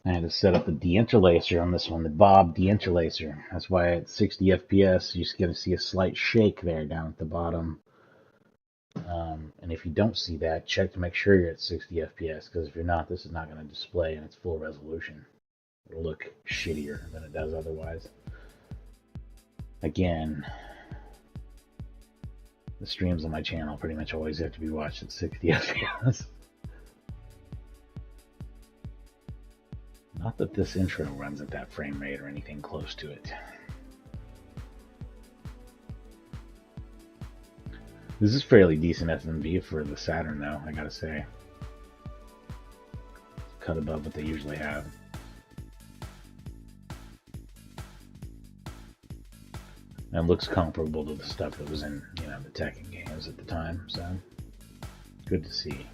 I had to set up the deinterlacer on this one, the Bob deinterlacer. That's why at 60 FPS, you're going to see a slight shake there down at the bottom. And if you don't see that, check to make sure you're at 60 FPS, because if you're not, this is not going to display in its full resolution. It'll look shittier than it does otherwise. Again, the streams on my channel pretty much always have to be watched at 60 FPS. Not that this intro runs at that frame rate or anything close to it. This is fairly decent FMV for the Saturn, though, I gotta say. Cut above what they usually have. And looks comparable to the stuff that was in, the Tekken games at the time, so good to see.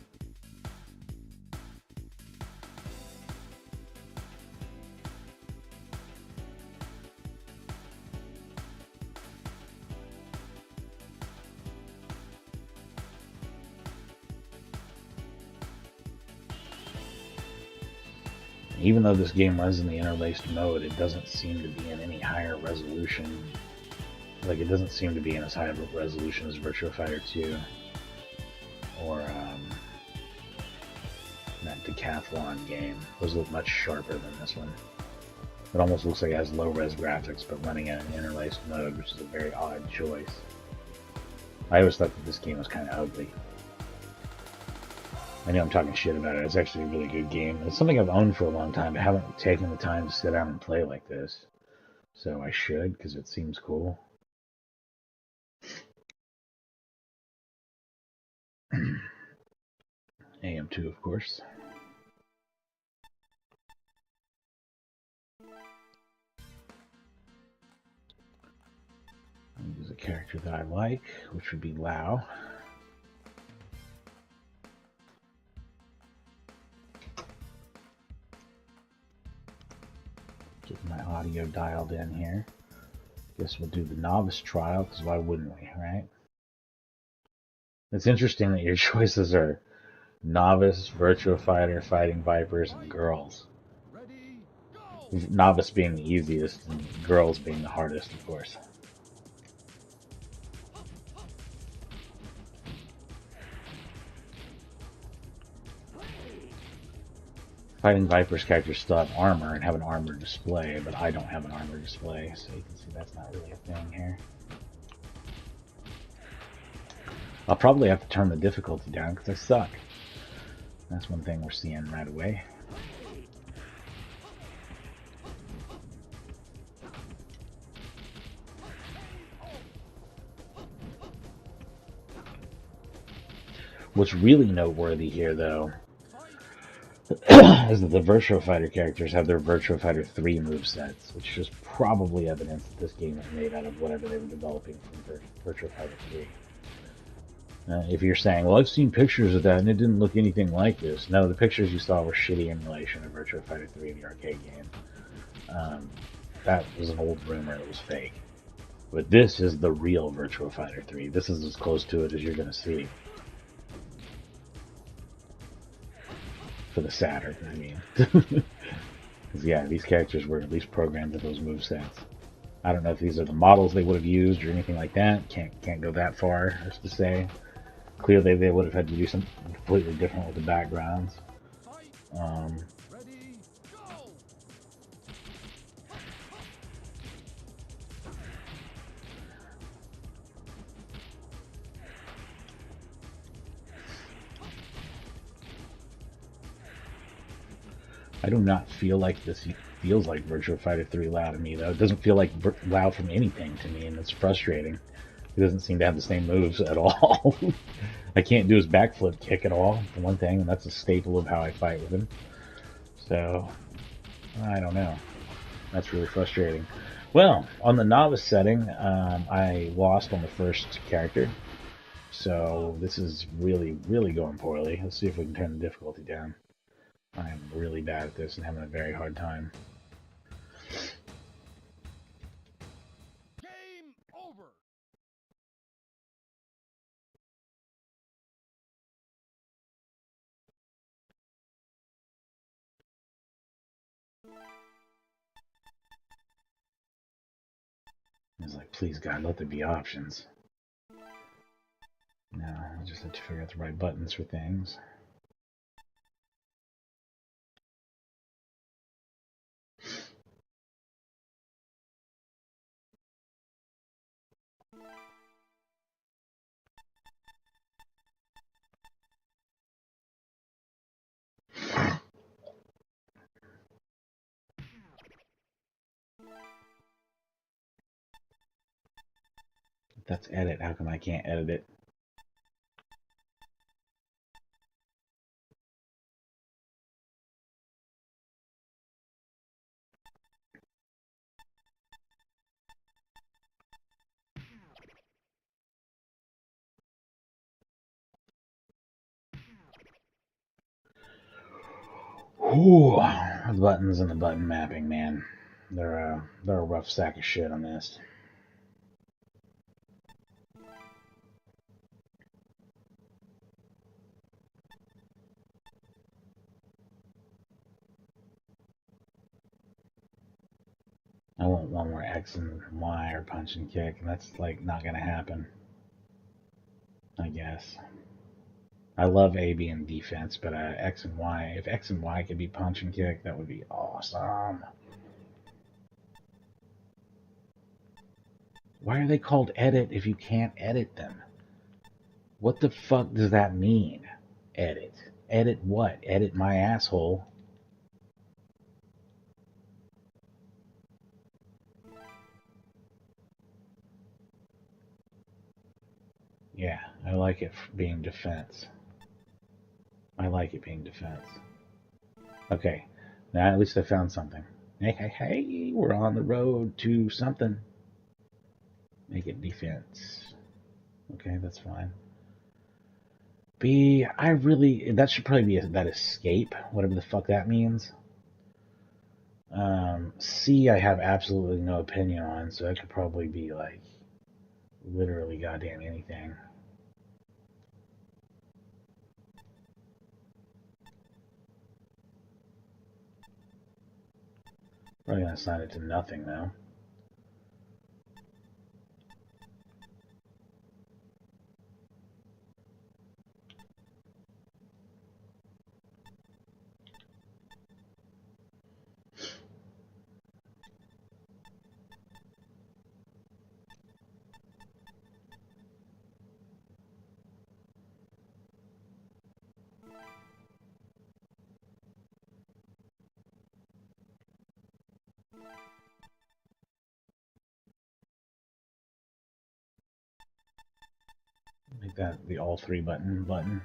Even though this game runs in the interlaced mode, it doesn't seem to be in any higher resolution. Like, it doesn't seem to be in as high of a resolution as Virtua Fighter 2 or that Decathlon game. Those look much sharper than this one. It almost looks like it has low-res graphics, but running in an interlaced mode, which is a very odd choice. I always thought that this game was kind of ugly. I know I'm talking shit about it. It's actually a really good game. It's something I've owned for a long time, but haven't taken the time to sit down and play like this. So I should, because it seems cool. AM2, of course. I'll use a character that I like, which would be Lao. Get my audio dialed in here. Guess we'll do the novice trial, because why wouldn't we, right? It's interesting that your choices are novice, Virtua Fighter, Fighting Vipers, and girls. Novice being the easiest, and girls being the hardest, of course. Fighting Vipers characters still have armor and have an armor display, but I don't have an armor display, so you can see that's not really a thing here. I'll probably have to turn the difficulty down because I suck. That's one thing we're seeing right away. What's really noteworthy here, though, is that the Virtua Fighter characters have their Virtua Fighter 3 movesets, which is probably evidence that this game is made out of whatever they were developing from Virtua Fighter 3. If you're saying, well, I've seen pictures of that and it didn't look anything like this. No, the pictures you saw were shitty emulation of Virtua Fighter 3, the arcade game. That was an old rumor, it was fake. But this is the real Virtua Fighter 3. This is as close to it as you're going to see. For the Saturn, I mean. Because, yeah, these characters were at least programmed to those movesets. I don't know if these are the models they would have used or anything like that. Can't go that far, as to say. Clearly, they would have had to do something completely different with the backgrounds. I do not feel like this feels like Virtua Fighter 3 Lao to me, though. It doesn't feel like Lao from anything to me, and it's frustrating. He doesn't seem to have the same moves at all. I can't do his backflip kick at all, for one thing, and that's a staple of how I fight with him. So, I don't know. That's really frustrating. Well, on the novice setting, I lost on the first character. So this is really, really going poorly. Let's see if we can turn the difficulty down. I am really bad at this and having a very hard time. was like, please God, let there be options. No, I just have to figure out the right buttons for things. If that's edit, how come I can't edit it? Ooh, the buttons and the button mapping, man. They're a rough sack of shit on this. I want one more X and Y or punch and kick, and that's like not gonna happen. I guess. I love A being defense, but X and Y, if X and Y could be punch and kick, that would be awesome. Why are they called edit if you can't edit them? What the fuck does that mean? Edit. Edit what? Edit my asshole. Yeah, I like it being defense. I like it being defense. Okay, now at least I found something. Hey, hey, hey, we're on the road to something. Make it defense. Okay, that's fine. B, that should probably be that escape, whatever the fuck that means. C, I have absolutely no opinion on, so that could probably be like literally goddamn anything. Probably gonna assign it to nothing though. Make that the all three button.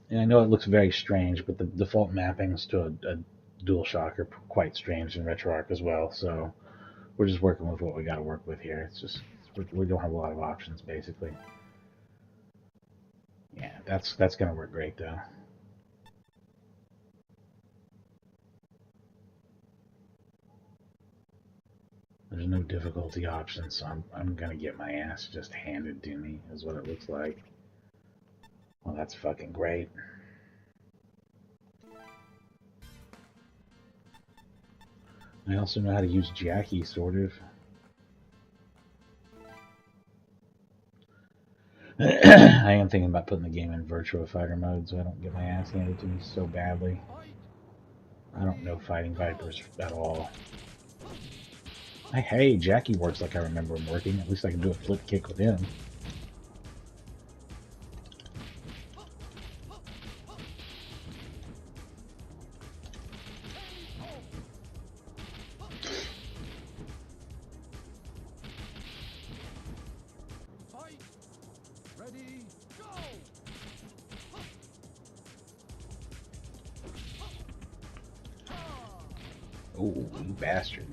And I know it looks very strange, but the default mappings to a DualShock are quite strange in RetroArch as well. So we're just working with what we got to work with here. It's just we don't have a lot of options basically. Yeah, that's gonna work great though. There's no difficulty options, so I'm gonna get my ass just handed to me, is what it looks like. Well, that's fucking great. I also know how to use Jackie, sort of. I am thinking about putting the game in Virtua Fighter mode so I don't get my ass handed to me so badly. I don't know Fighting Vipers at all. Hey, Jackie works like I remember him working. At least I can do a flip kick with him. Oh, you bastard.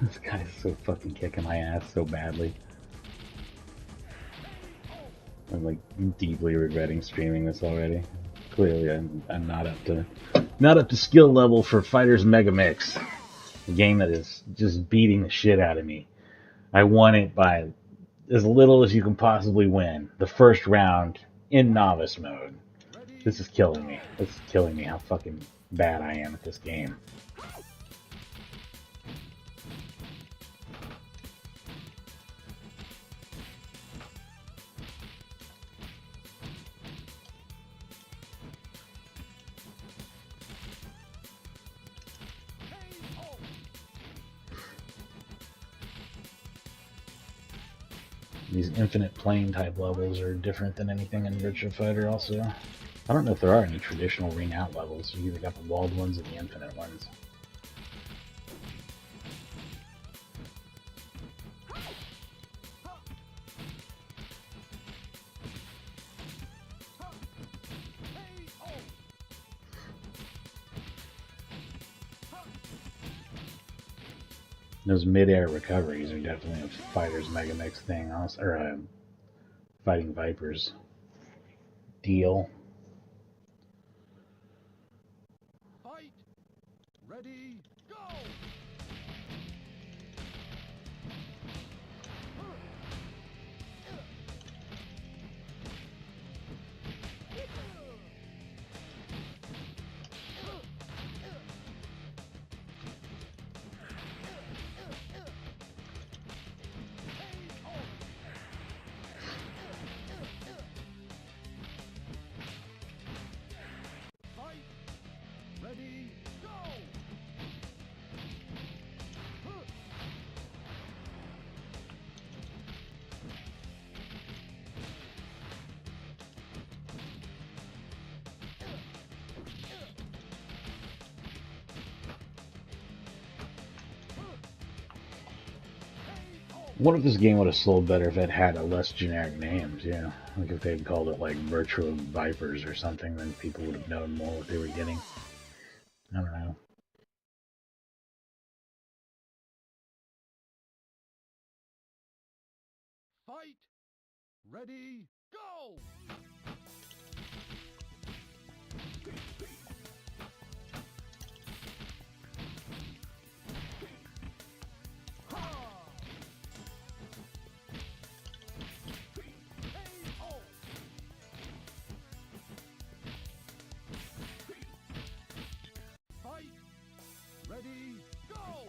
This guy's so fucking kicking my ass so badly. I'm like deeply regretting streaming this already. Clearly, I'm not up to skill level for Fighters Megamix, a game that is just beating the shit out of me. I won it by as little as you can possibly win. The first round in novice mode. This is killing me. This is killing me how fucking bad I am at this game. These infinite plane type levels are different than anything in Virtua Fighter also. I don't know if there are any traditional ring out levels. You either got the walled ones or the infinite ones. Those mid-air recoveries are definitely a Fighter's Megamix thing, or a Fighting Vipers deal. Fight! Ready, go! Ready, go! What if this game would have sold better if it had a less generic names, yeah? Like if they'd called it like Virtua Vipers or something, then people would have known more what they were getting. I don't know. Fight! Ready, go! Fight! Ready, go!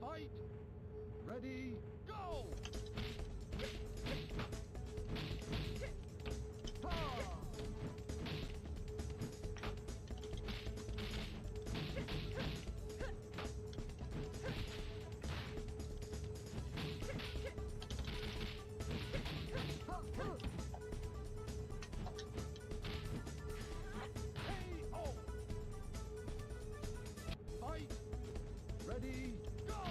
Fight! Ready, go! Fight! Ready, go!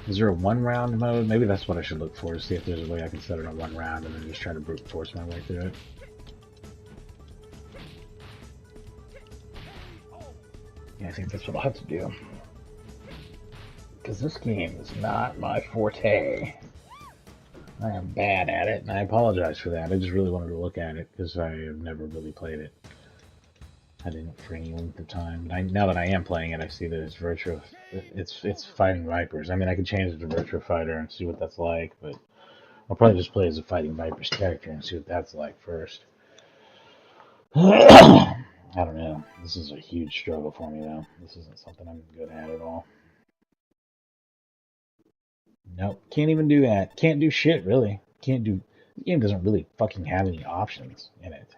Is there a one round mode? Maybe that's what I should look for, to see if there's a way I can set it on one round and then just try to brute force my way through it. Yeah, I think that's what I'll have to do. Because this game is not my forte. I am bad at it, and I apologize for that. I just really wanted to look at it, because I have never really played it. I didn't for any length of time. But now that I am playing it, I see that it's Virtua. It's Fighting Vipers. I mean, I could change it to Virtua Fighter and see what that's like, but I'll probably just play as a Fighting Vipers character and see what that's like first. I don't know. This is a huge struggle for me, though. This isn't something I'm good at all. Nope. Can't even do that. Can't do shit, really. Can't do. The game doesn't really fucking have any options in it.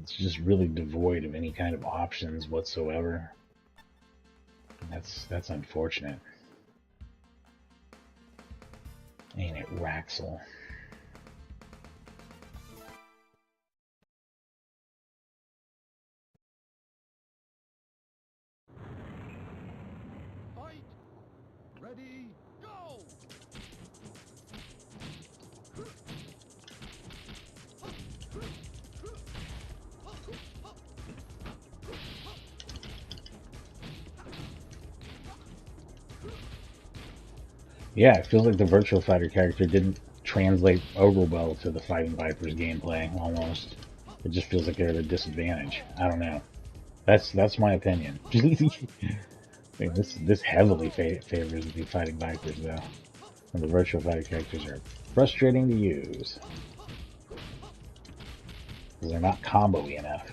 It's just really devoid of any kind of options whatsoever. And that's unfortunate. Ain't it, Raxel? Fight. Ready, go! Yeah, it feels like the Virtua Fighter character didn't translate over well to the Fighting Vipers gameplay, almost. It just feels like they're at a disadvantage. I don't know. That's my opinion. I mean, this heavily favors the Fighting Vipers, though. And the Virtua Fighter characters are frustrating to use. Because they're not combo-y enough.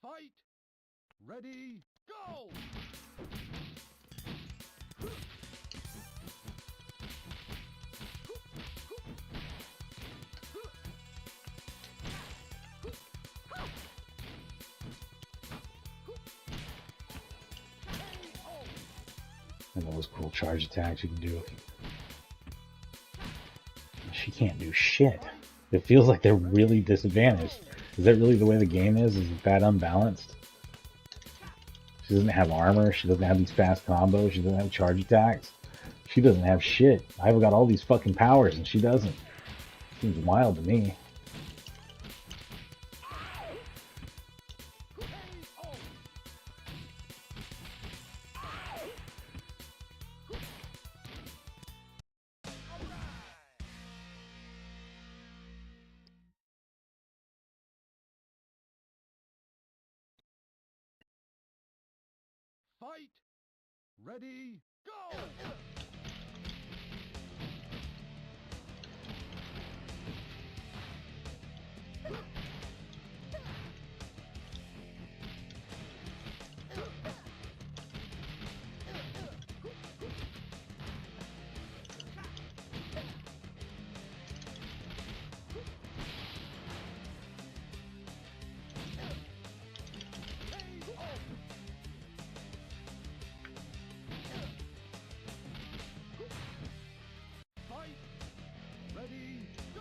Fight. Ready, go! And those cool charge attacks you can do. She can't do shit. It feels like they're really disadvantaged. Is that really the way the game is? Is it that unbalanced? She doesn't have armor. She doesn't have these fast combos. She doesn't have charge attacks. She doesn't have shit. I've got all these fucking powers and she doesn't. Seems wild to me. Fight. Ready, go! Fight. Ready, go!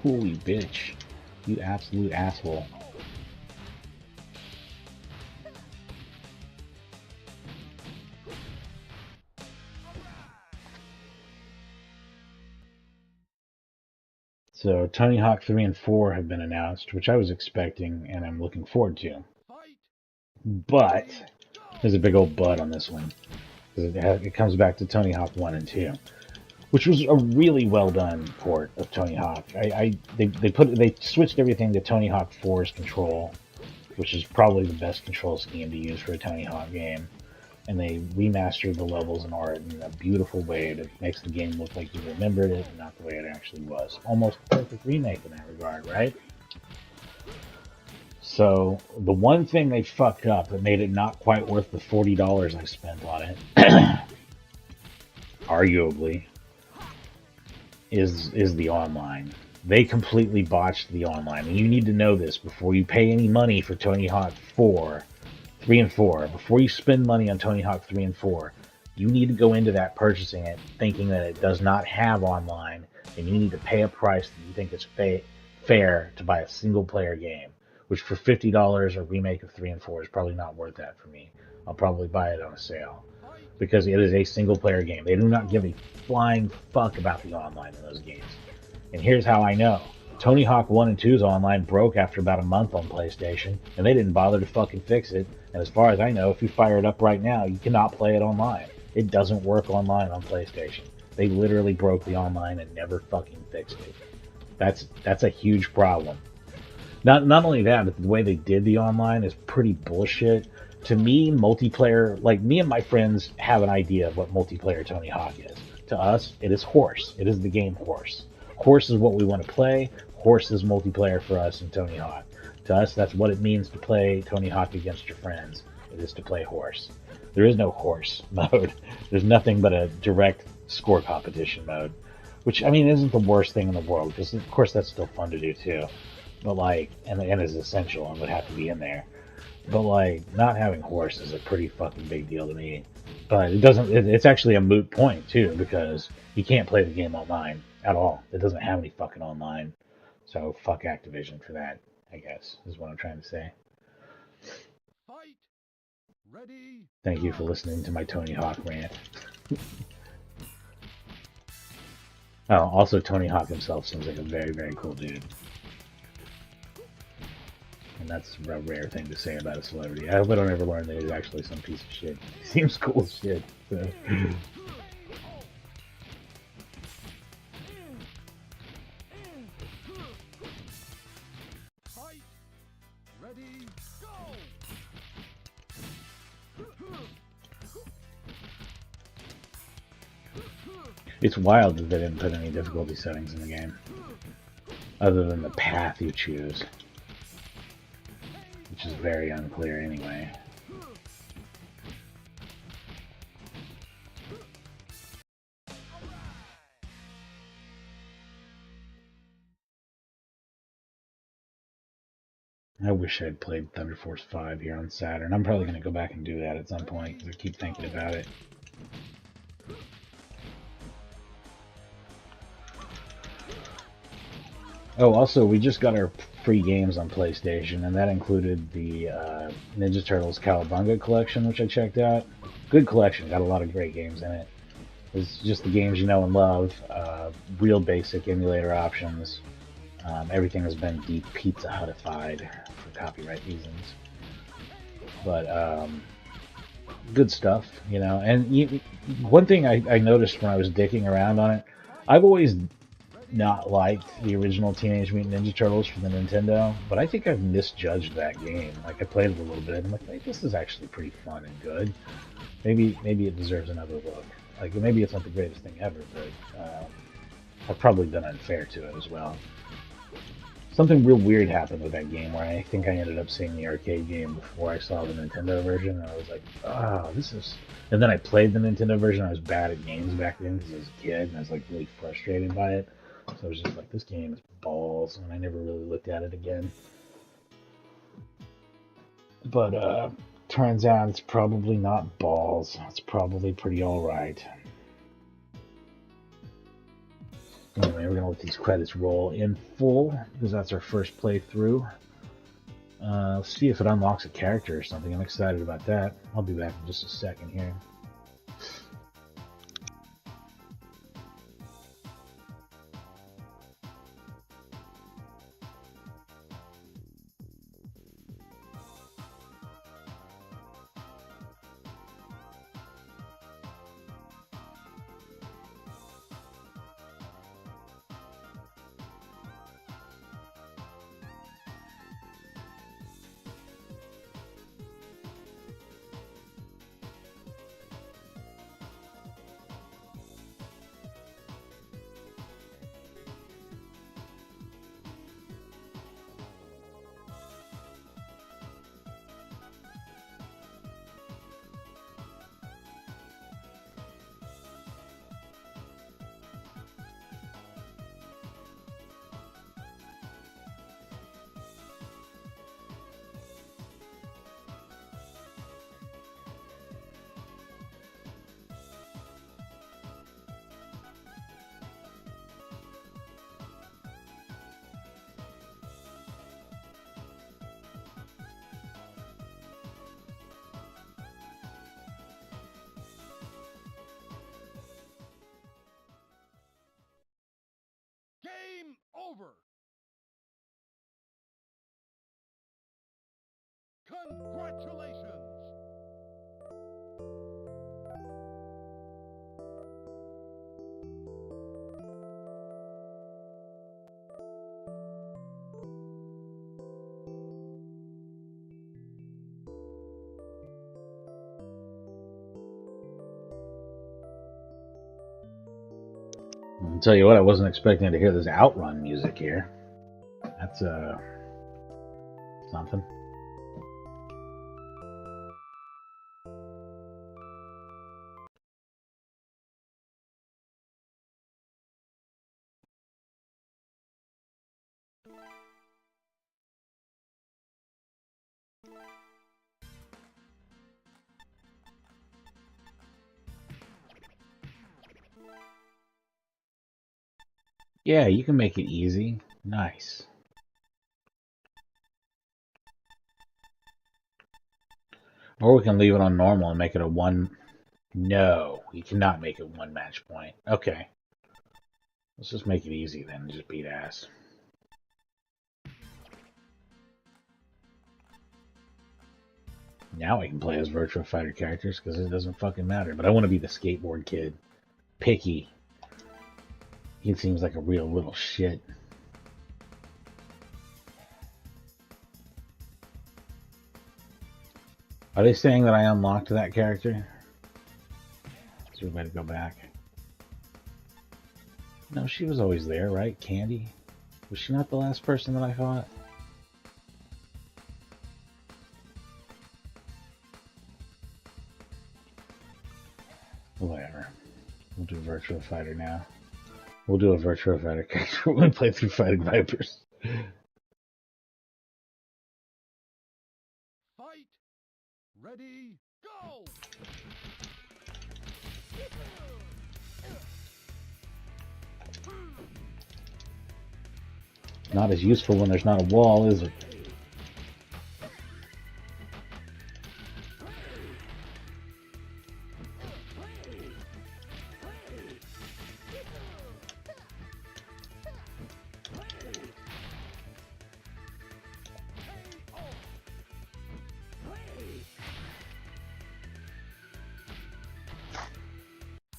Holy bitch. You absolute asshole. So Tony Hawk 3 and 4 have been announced, which I was expecting and I'm looking forward to. Fight. But there's a big old but on this one. It comes back to Tony Hawk 1 and 2, which was a really well done port of Tony Hawk. They switched everything to Tony Hawk 4's control, which is probably the best control scheme to use for a Tony Hawk game. And they remastered the levels and art in a beautiful way that makes the game look like you remembered it and not the way it actually was. Almost a perfect remake in that regard, right? So the one thing they fucked up that made it not quite worth the $40 I spent on it, arguably, is the online. They completely botched the online, and you need to know this before you pay any money for Tony Hawk 4, 3 and 4. Before you spend money on Tony Hawk 3 and 4, you need to go into that purchasing it thinking that it does not have online, and you need to pay a price that you think is fair to buy a single player game, which for $50 a remake of 3 and 4 is probably not worth that for me. I'll probably buy it on a sale. because it is a single player game. They do not give a flying fuck about the online in those games. And here's how I know. Tony Hawk 1 and 2's online broke after about a month on PlayStation, and they didn't bother to fucking fix it. And as far as I know, if you fire it up right now, you cannot play it online. It doesn't work online on PlayStation. They literally broke the online and never fucking fixed it. That's a huge problem. Not only that, but the way they did the online is pretty bullshit. To me, multiplayer, like me and my friends have an idea of what multiplayer Tony Hawk is. To us, it is Horse. It is the game Horse. Horse is what we want to play. Horse is multiplayer for us in Tony Hawk. To us, that's what it means to play Tony Hawk against your friends. It is to play Horse. There is no Horse mode. There's nothing but a direct score competition mode, which I mean isn't the worst thing in the world because of course that's still fun to do too. But like, and is essential and would have to be in there. But like, not having Horse is a pretty fucking big deal to me. But it doesn't. It's actually a moot point too because you can't play the game online at all. It doesn't have any fucking online. So fuck Activision for that. I guess is what I'm trying to say. Fight. Ready. Thank you for listening to my Tony Hawk rant. Oh, also Tony Hawk himself seems like a very, very cool dude. And that's a rare thing to say about a celebrity. I hope I don't ever learn that he's actually some piece of shit. He seems cool as shit. So. Fight. Ready. Go. It's wild that they didn't put any difficulty settings in the game. Other than the path you choose. Which is very unclear anyway. I wish I'd played Thunder Force 5 here on Saturn. I'm probably going to go back and do that at some point because I keep thinking about it. Oh, also, we just got our free games on PlayStation, and that included the Ninja Turtles Cowabunga collection, which I checked out. Good collection, got a lot of great games in it. It's just the games you know and love, real basic emulator options. Everything has been deep Pizza Hutified for copyright reasons. But good stuff, you know. And one thing I noticed when I was dicking around on it, I've always not liked the original Teenage Mutant Ninja Turtles for the Nintendo, but I think I've misjudged that game. Like I played it a little bit, and I'm like, hey, this is actually pretty fun and good. Maybe it deserves another look. Like maybe it's not the greatest thing ever, but I've probably been unfair to it as well. Something real weird happened with that game where I think I ended up seeing the arcade game before I saw the Nintendo version, and I was like, oh, this is... And then I played the Nintendo version. I was bad at games back then because I was a kid, and I was like really frustrated by it. So I was just like, this game is balls, and I never really looked at it again. But turns out it's probably not balls. It's probably pretty alright. Anyway, we're going to let these credits roll in full, because that's our first playthrough. Let's see if it unlocks a character or something. I'm excited about that. I'll be back in just a second here. Congratulations! I'll tell you what, I wasn't expecting to hear this Outrun music here. That's something. Yeah, you can make it easy. Nice. Or we can leave it on normal and make it a one. No, you cannot make it one match point. Okay. Let's just make it easy then and just beat ass. Now I can play as Virtua Fighter characters because it doesn't fucking matter. But I want to be the skateboard kid. Picky. He seems like a real little shit. Are they saying that I unlocked that character? So we better go back. No, she was always there, right? Candy? Was she not the last person that I fought? Whatever. We'll do Virtua Fighter now. We'll do a Virtua Fighter character. We're going to play through Fighting Vipers. Fight! Ready, go! Not as useful when there's not a wall, is it?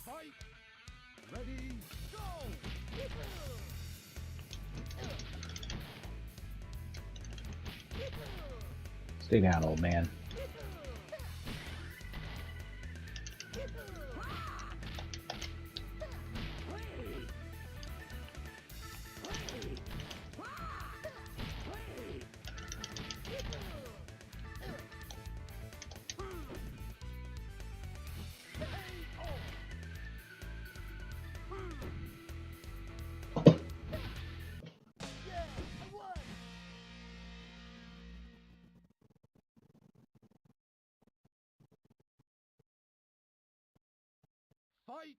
Fight! Ready, go! Stay down, old man. Fight!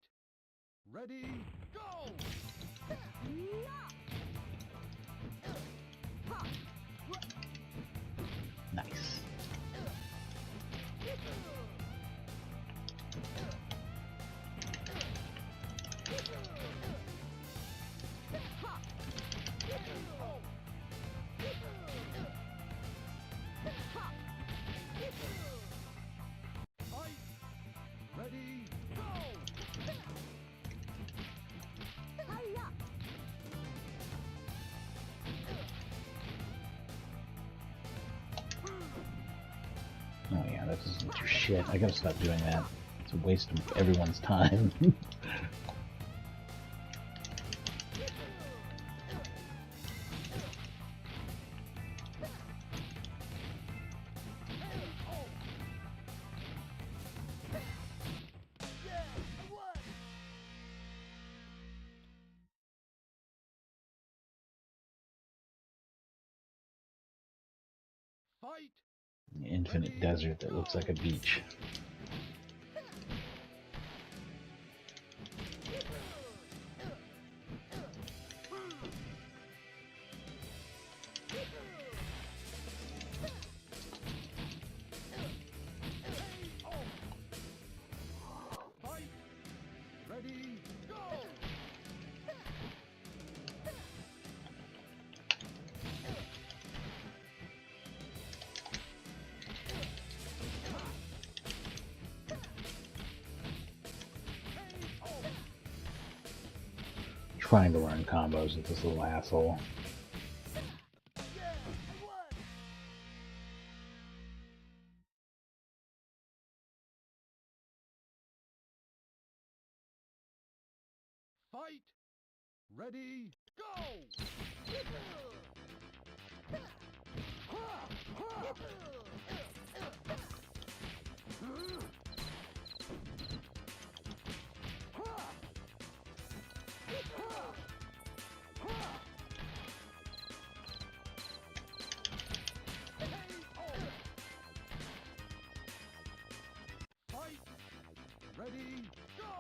Ready, go! Nice. Fight! Ready, go! Oh yeah, that doesn't do shit. I gotta stop doing that. It's a waste of everyone's time. Fight! Infinite desert that looks like a beach. Fight! Ready, go! trying to learn combos with this little asshole. Yeah, I won. Fight. Ready, go. Fight. Ready, go.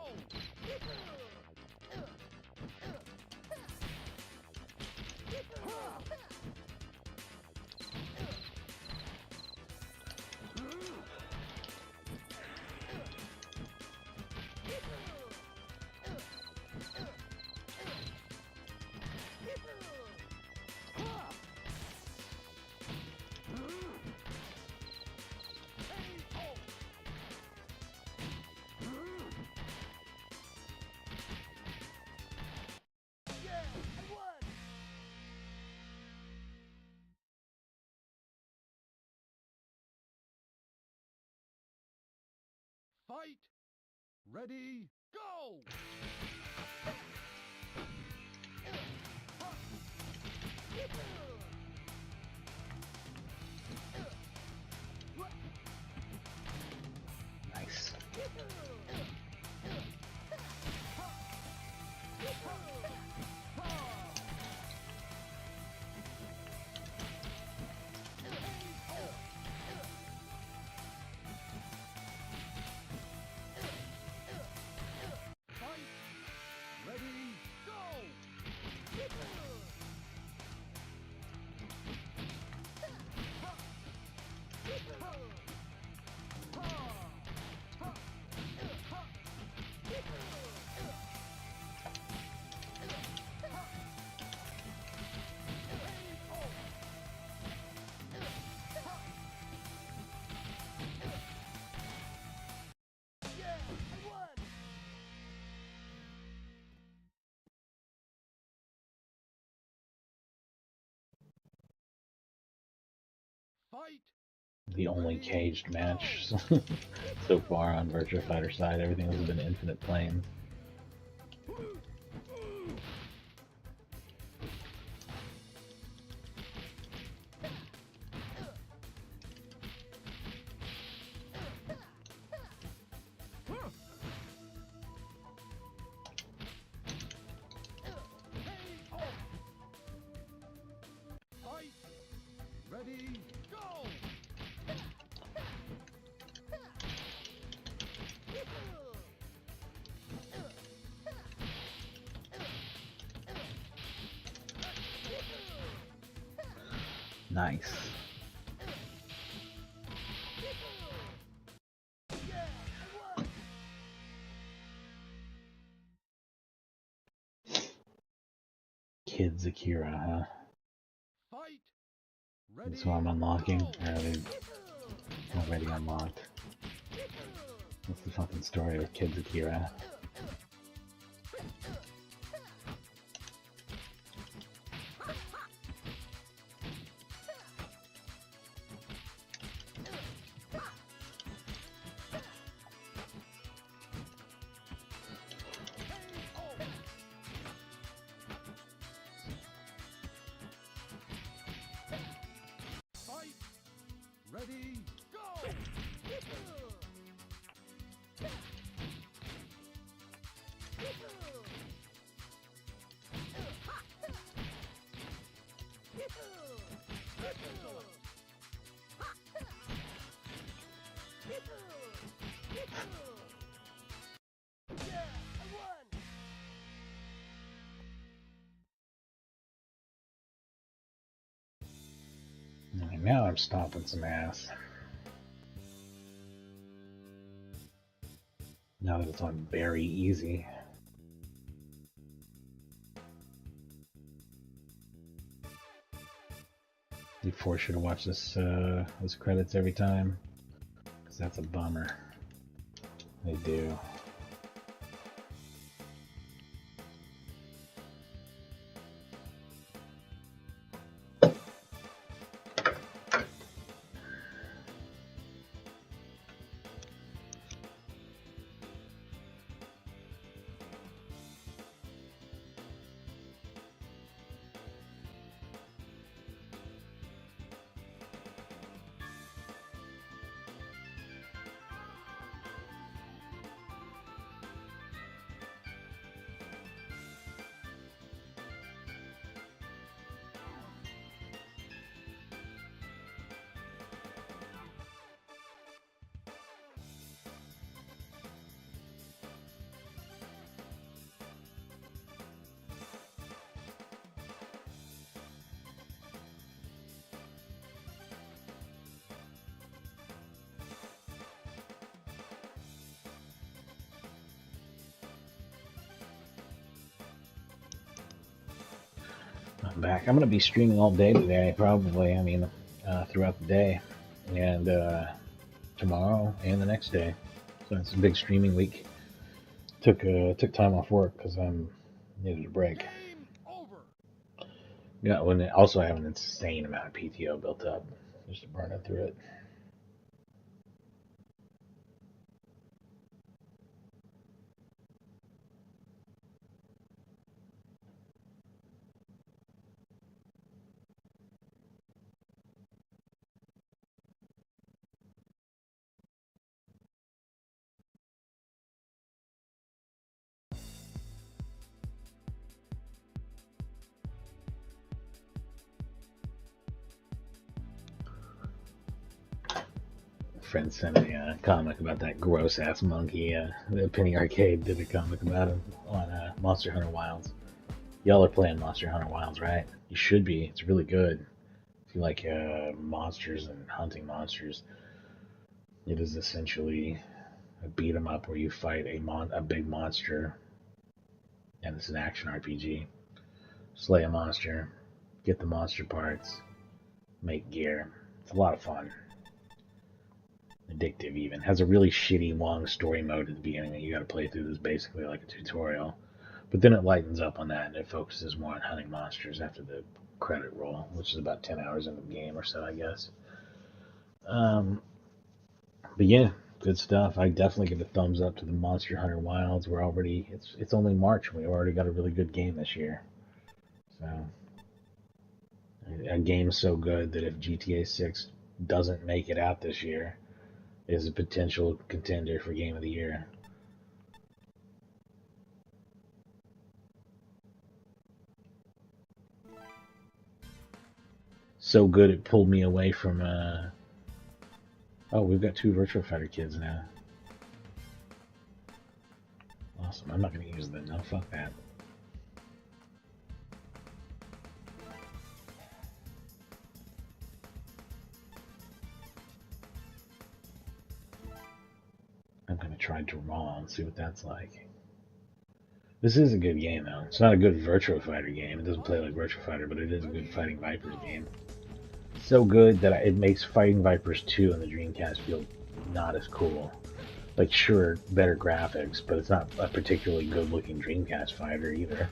Yeah, I won. Fight. Ready, go. Nice. Fight. Ready, go. Yeah, I won. Fight. The only caged match so far on Virtua Fighter side. Everything has been infinite planes. Fight. Ready, go. Nice. Yeah, I won. Kid Zakira, huh? Fight. Ready, That's who I'm unlocking. go. Or are they already unlocked? What's the fucking story with Kid Zakira? Fight. Ready, go. Yeah, I won. Alright, now I'm stomping some ass. Now that it's on very easy. They force you to watch those credits every time, because that's a bummer. They do. back. I'm gonna be streaming all day today, probably. I mean, throughout the day, and tomorrow and the next day. So it's a big streaming week. Took time off work because I'm needed a break. Game over. Yeah, also I have an insane amount of PTO built up just to burn it through it. Friend sent me a comic about that gross ass monkey. The Penny Arcade did a comic about him on Monster Hunter Wilds. Y'all are playing Monster Hunter Wilds, right? You should be. It's really good. If you like monsters and hunting monsters, it is essentially a beat 'em up where you fight a big monster, and it's an action RPG. Slay a monster, get the monster parts, make gear. It's a lot of fun. Addictive even. Has a really shitty long story mode at the beginning that you gotta play through. That's basically like a tutorial. But then it lightens up on that and it focuses more on hunting monsters after the credit roll, which is about 10 hours into the game or so, I guess. But yeah, good stuff. I definitely give a thumbs up to the Monster Hunter Wilds. It's only March and we've already got a really good game this year. So a game so good that if GTA 6 doesn't make it out this year, is a potential contender for Game of the Year. So good it pulled me away from. Oh, we've got 2 Virtua Fighter kids now. Awesome. I'm not going to use them. No, fuck that. I'm going to try Draw and see what that's like. This is a good game, though. It's not a good Virtua Fighter game. It doesn't play like Virtua Fighter, but it is a good Fighting Vipers game. So good that it makes Fighting Vipers 2 on the Dreamcast feel not as cool. Like, sure, better graphics, but it's not a particularly good-looking Dreamcast fighter either.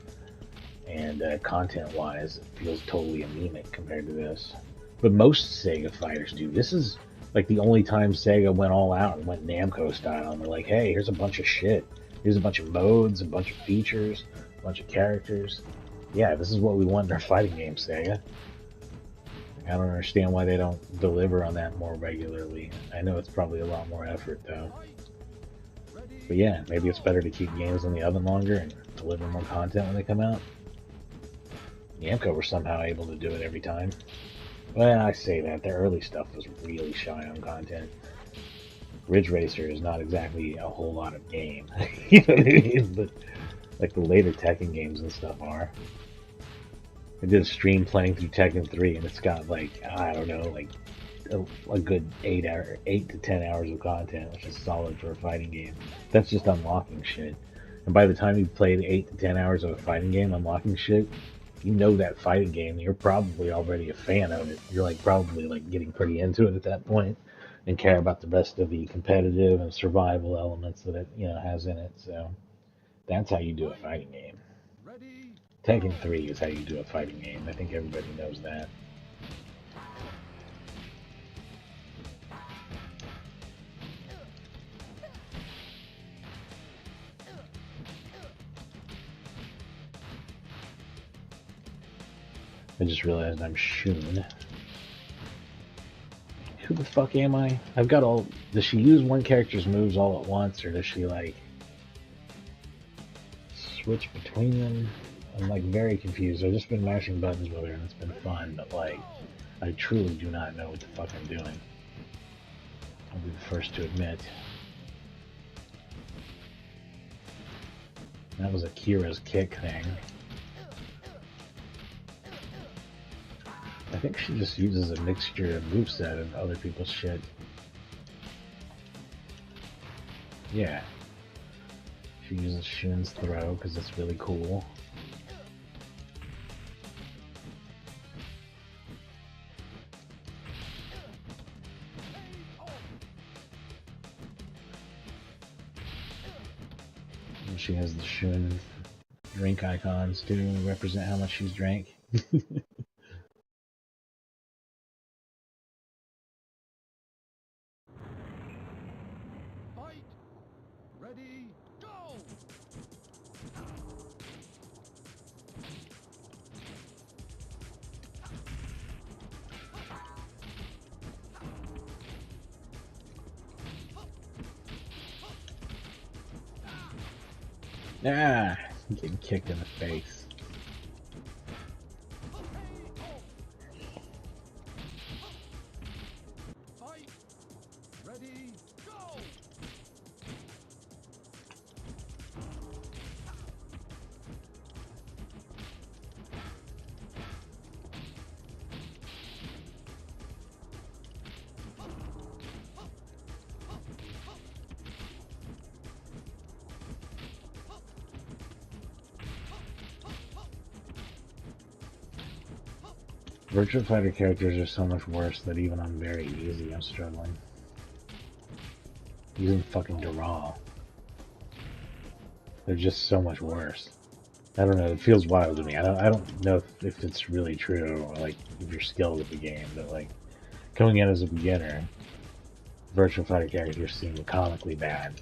And content-wise, it feels totally anemic compared to this. But most Sega fighters do. This is like the only time Sega went all out and went Namco style. And they're like, hey, here's a bunch of shit. Here's a bunch of modes, a bunch of features, a bunch of characters. Yeah, this is what we want in our fighting games, Sega. I don't understand why they don't deliver on that more regularly. I know it's probably a lot more effort, though. But yeah, maybe it's better to keep games in the oven longer and deliver more content when they come out. Namco were somehow able to do it every time. Well, I say that. Their early stuff was really shy on content. Ridge Racer is not exactly a whole lot of game. You know what I mean? But like the later Tekken games and stuff are. I did a stream playing through Tekken 3 and it's got like, I don't know, like a good 8 to 10 hours of content, which is solid for a fighting game. That's just unlocking shit. And by the time you've played 8 to 10 hours of a fighting game unlocking shit, you know that fighting game, you're probably already a fan of it. You're like probably like getting pretty into it at that point and care about the rest of the competitive and survival elements that it, has in it. So that's how you do a fighting game. Tekken 3 is how you do a fighting game. I think everybody knows that. I just realized I'm Shun. Who the fuck am I? I've got all... Does she use one character's moves all at once, or does she, like, switch between them? I'm, like, very confused. I've just been mashing buttons with her, and it's been fun, but, like, I truly do not know what the fuck I'm doing. I'll be the first to admit. That was Akira's kick thing. I think she just uses a mixture of moveset and other people's shit. Yeah. She uses Shun's throw because it's really cool. She has the Shun drink icons to represent how much she's drank. Fight! Ready, go! Ah, getting kicked in the face. Fight! Ready, go! Virtua Fighter characters are so much worse that even on very easy, I'm struggling. Using fucking Dural. They're just so much worse. I don't know, it feels wild to me. I don't know if it's really true, or like, if you're skilled at the game, but like, coming in as a beginner, Virtua Fighter characters seem comically bad.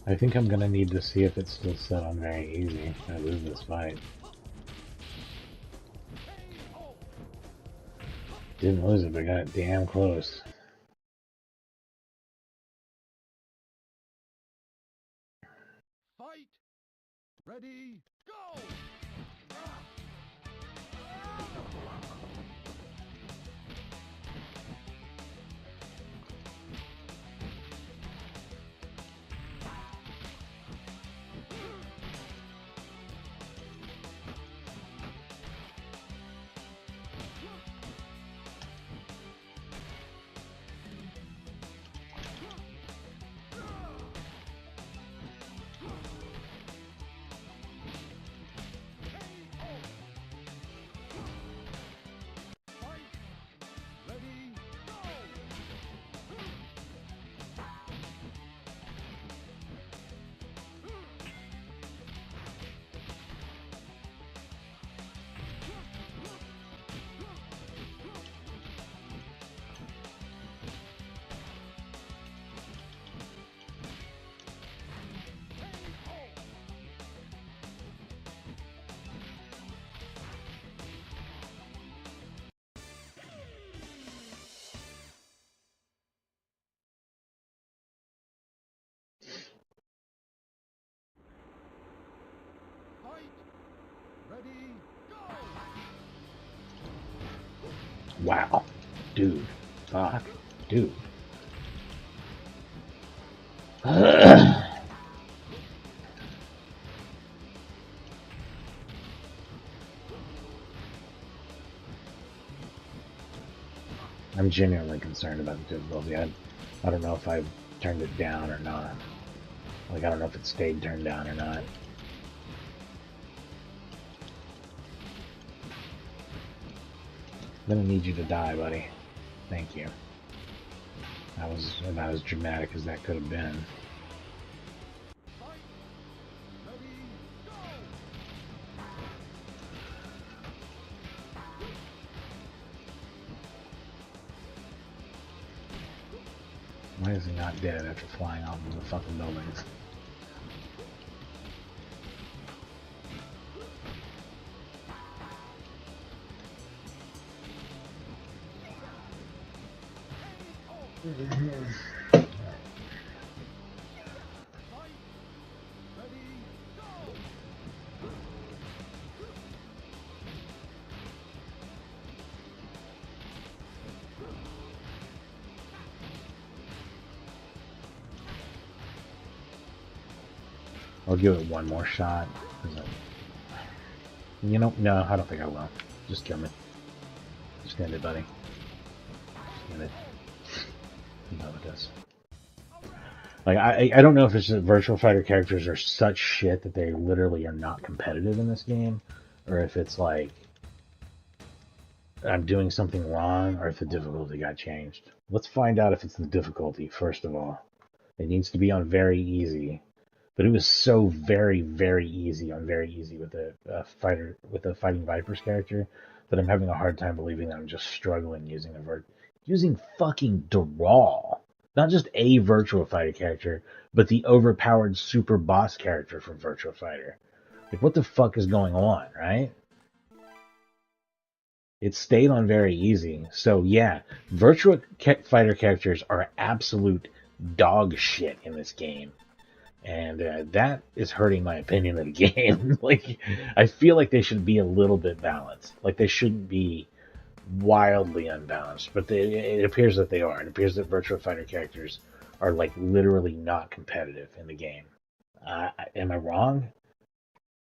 I think I'm gonna need to see if it's still set on very easy. I lose this fight. Didn't lose it, but got it damn close. Fight! Ready, go! Ready, go! Wow. Dude. Fuck. Dude. I'm genuinely concerned about the difficulty. I don't know if I've turned it down or not. Like, I don't know if it stayed turned down or not. I'm gonna need you to die, buddy. Thank you. That was about as dramatic as that could have been. Why is he not dead after flying off of the fucking buildings? I'll give it one more shot. You know, no, I don't think I will. Just kill me. Just end it, buddy. Just end it. I'm done with this. Like I don't know if it's that Virtual Fighter characters are such shit that they literally are not competitive in this game, or if it's like I'm doing something wrong, or if the difficulty got changed. Let's find out if it's the difficulty first of all. It needs to be on very easy, but it was so very very easy on very easy with the fighting Vipers character that I'm having a hard time believing that I'm just struggling using fucking Daral. Not just a Virtua Fighter character, but the overpowered super boss character from Virtua Fighter. Like, what the fuck is going on, right? It stayed on very easy. So, yeah, Virtua Fighter characters are absolute dog shit in this game. And that is hurting my opinion of the game. Like, I feel like they should be a little bit balanced. Like, they shouldn't be wildly unbalanced, but it appears that they are. It appears that Virtua Fighter characters are like literally not competitive in the game. Am I wrong?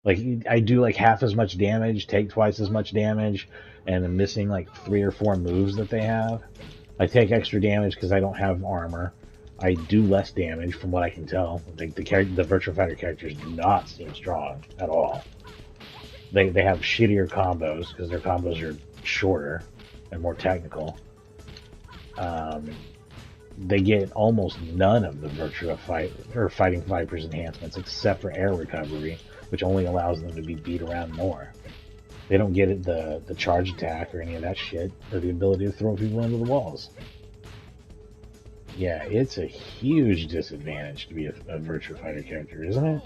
Like I do like half as much damage, take twice as much damage, and I'm missing like 3 or 4 moves that they have. I take extra damage because I don't have armor. I do less damage from what I can tell. Like the Virtua Fighter characters do not seem strong at all. They have shittier combos because their combos are shorter and more technical. Um, they get almost none of the Fighting Vipers enhancements except for air recovery, which only allows them to be beat around more. They don't get the charge attack or any of that shit, or the ability to throw people into the walls. Yeah, it's a huge disadvantage to be a Virtua Fighter character, isn't it?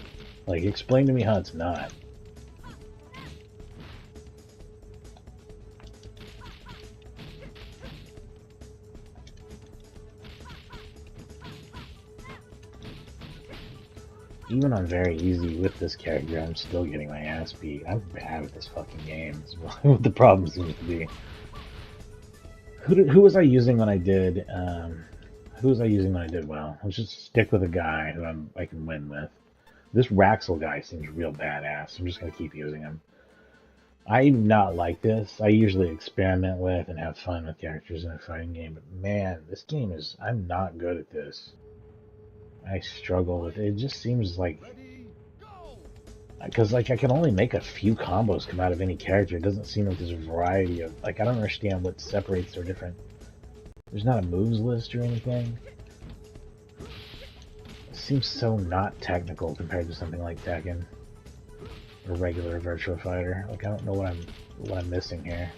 Like, explain to me how it's not. Even on very easy with this character, I'm still getting my ass beat. I'm bad at this fucking game. Is what the problem seems to be. Who was I using when I did? Who was I using when I did well? Let's just stick with a guy who I can win with. This Raxel guy seems real badass. I'm just gonna keep using him. I do not like this. I usually experiment with and have fun with characters in a fighting game, but man, this game is. I'm not good at this. I struggle with it. It just seems like because like I can only make a few combos come out of any character. It doesn't seem like there's a variety of like I don't understand what separates their different. There's not a moves list or anything. It seems so not technical compared to something like Tekken or regular Virtua Fighter. Like I don't know what I'm missing here.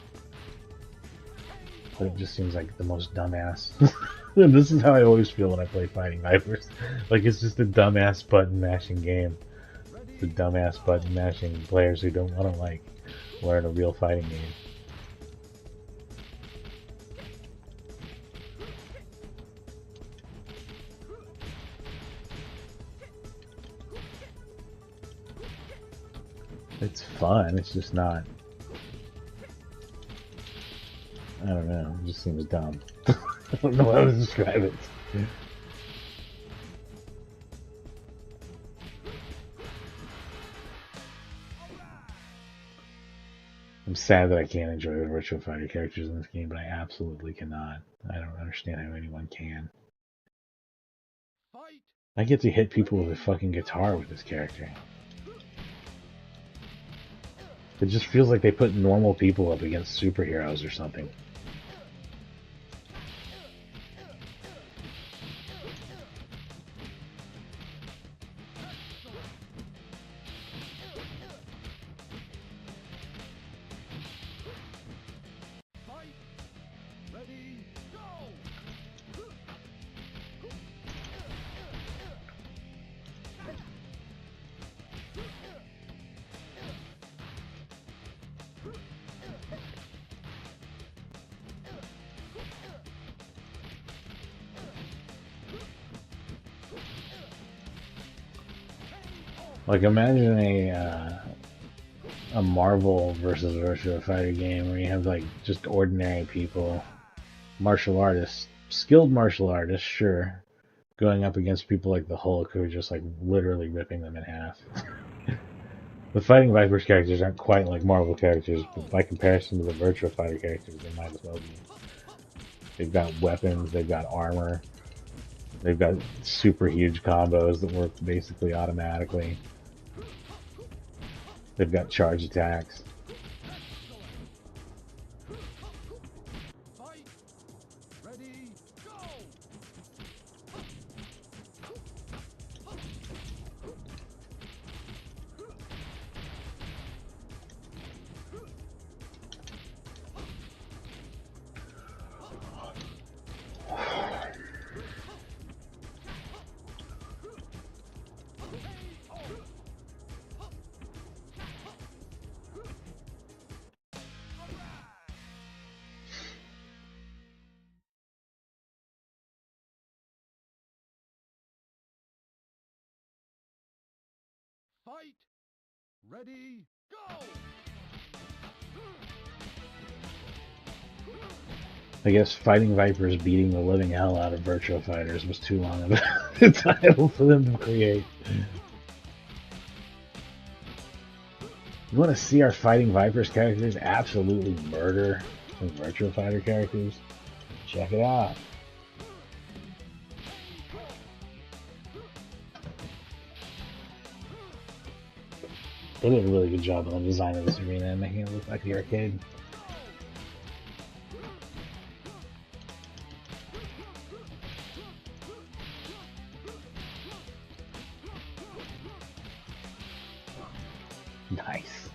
But it just seems like the most dumbass. This is how I always feel when I play Fighting Vipers. Like it's just a dumbass button mashing game. The dumbass button mashing players who don't want to like learn a real fighting game. It's fun, it's just not. I don't know, it just seems dumb. I don't know how to describe it. I'm sad that I can't enjoy the Virtua Fighter characters in this game, but I absolutely cannot. I don't understand how anyone can. I get to hit people with a fucking guitar with this character. It just feels like they put normal people up against superheroes or something. Like imagine a Marvel versus Virtua Fighter game where you have like just ordinary people, martial artists, skilled martial artists, sure, going up against people like the Hulk who are just like literally ripping them in half. The Fighting Vipers characters aren't quite like Marvel characters, but by comparison to the Virtua Fighter characters, they might as well be. They've got weapons, they've got armor, They've got super huge combos that work basically automatically. They've got charge attacks. Fight. Ready, go! Fight. Ready, go! I guess Fighting Vipers beating the living hell out of Virtua Fighters was too long of a title for them to create. You want to see our Fighting Vipers characters absolutely murder some Virtua Fighter characters? Check it out. They did a really good job on the design of this arena and making it look like the arcade. Nice.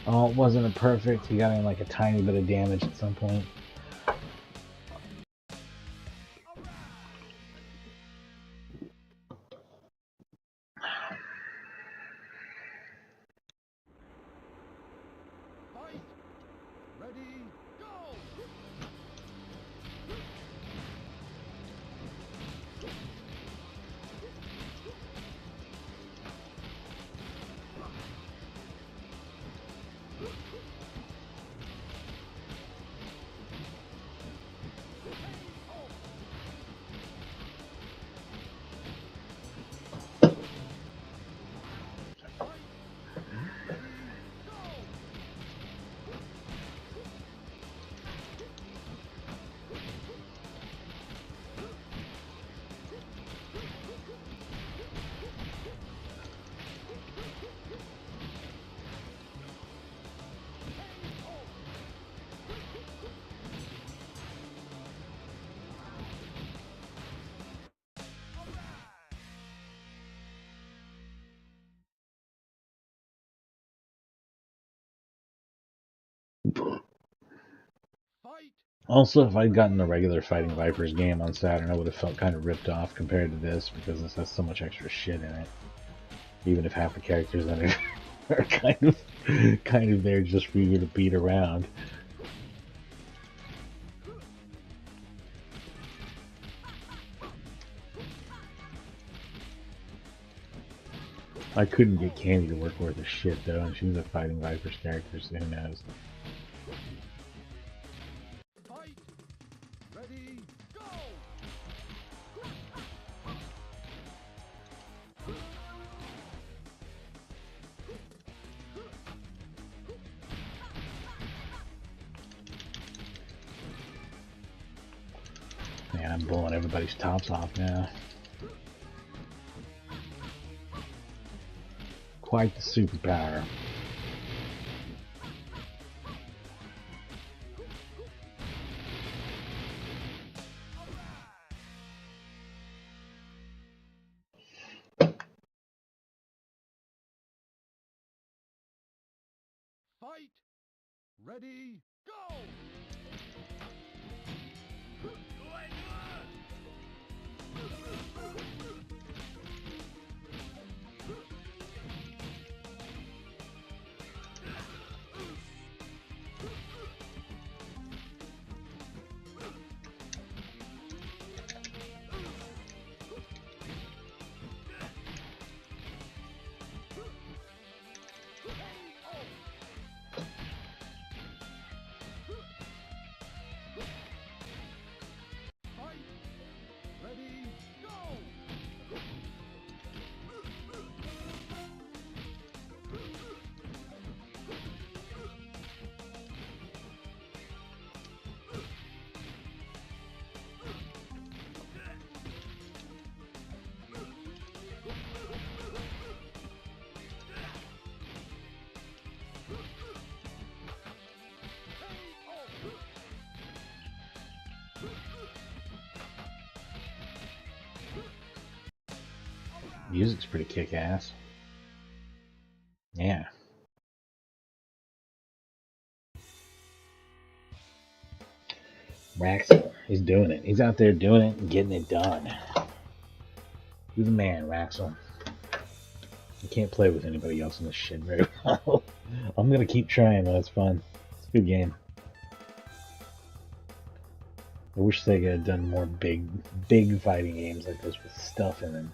Oh, it wasn't a perfect. He got in like a tiny bit of damage at some point. Fight. Ready, go! Fight. Also, if I'd gotten the regular Fighting Vipers game on Saturn, I would have felt kind of ripped off compared to this because this has so much extra shit in it. Even if half the characters in it are kind of there just for you to beat around. I couldn't get Candy to work worth a shit though, and she's a Fighting Vipers character, so who knows. Fight. Ready, go! Man, I'm blowing everybody's tops off now. Quite the superpower. Fight. Ready, go! Music's pretty kick-ass. Yeah. Rax, he's doing it. He's out there doing it and getting it done. You're the man, Raxel. You can't play with anybody else in this shit very well. I'm gonna keep trying though, it's fun. It's a good game. I wish Sega had done more big fighting games like this with stuff in them.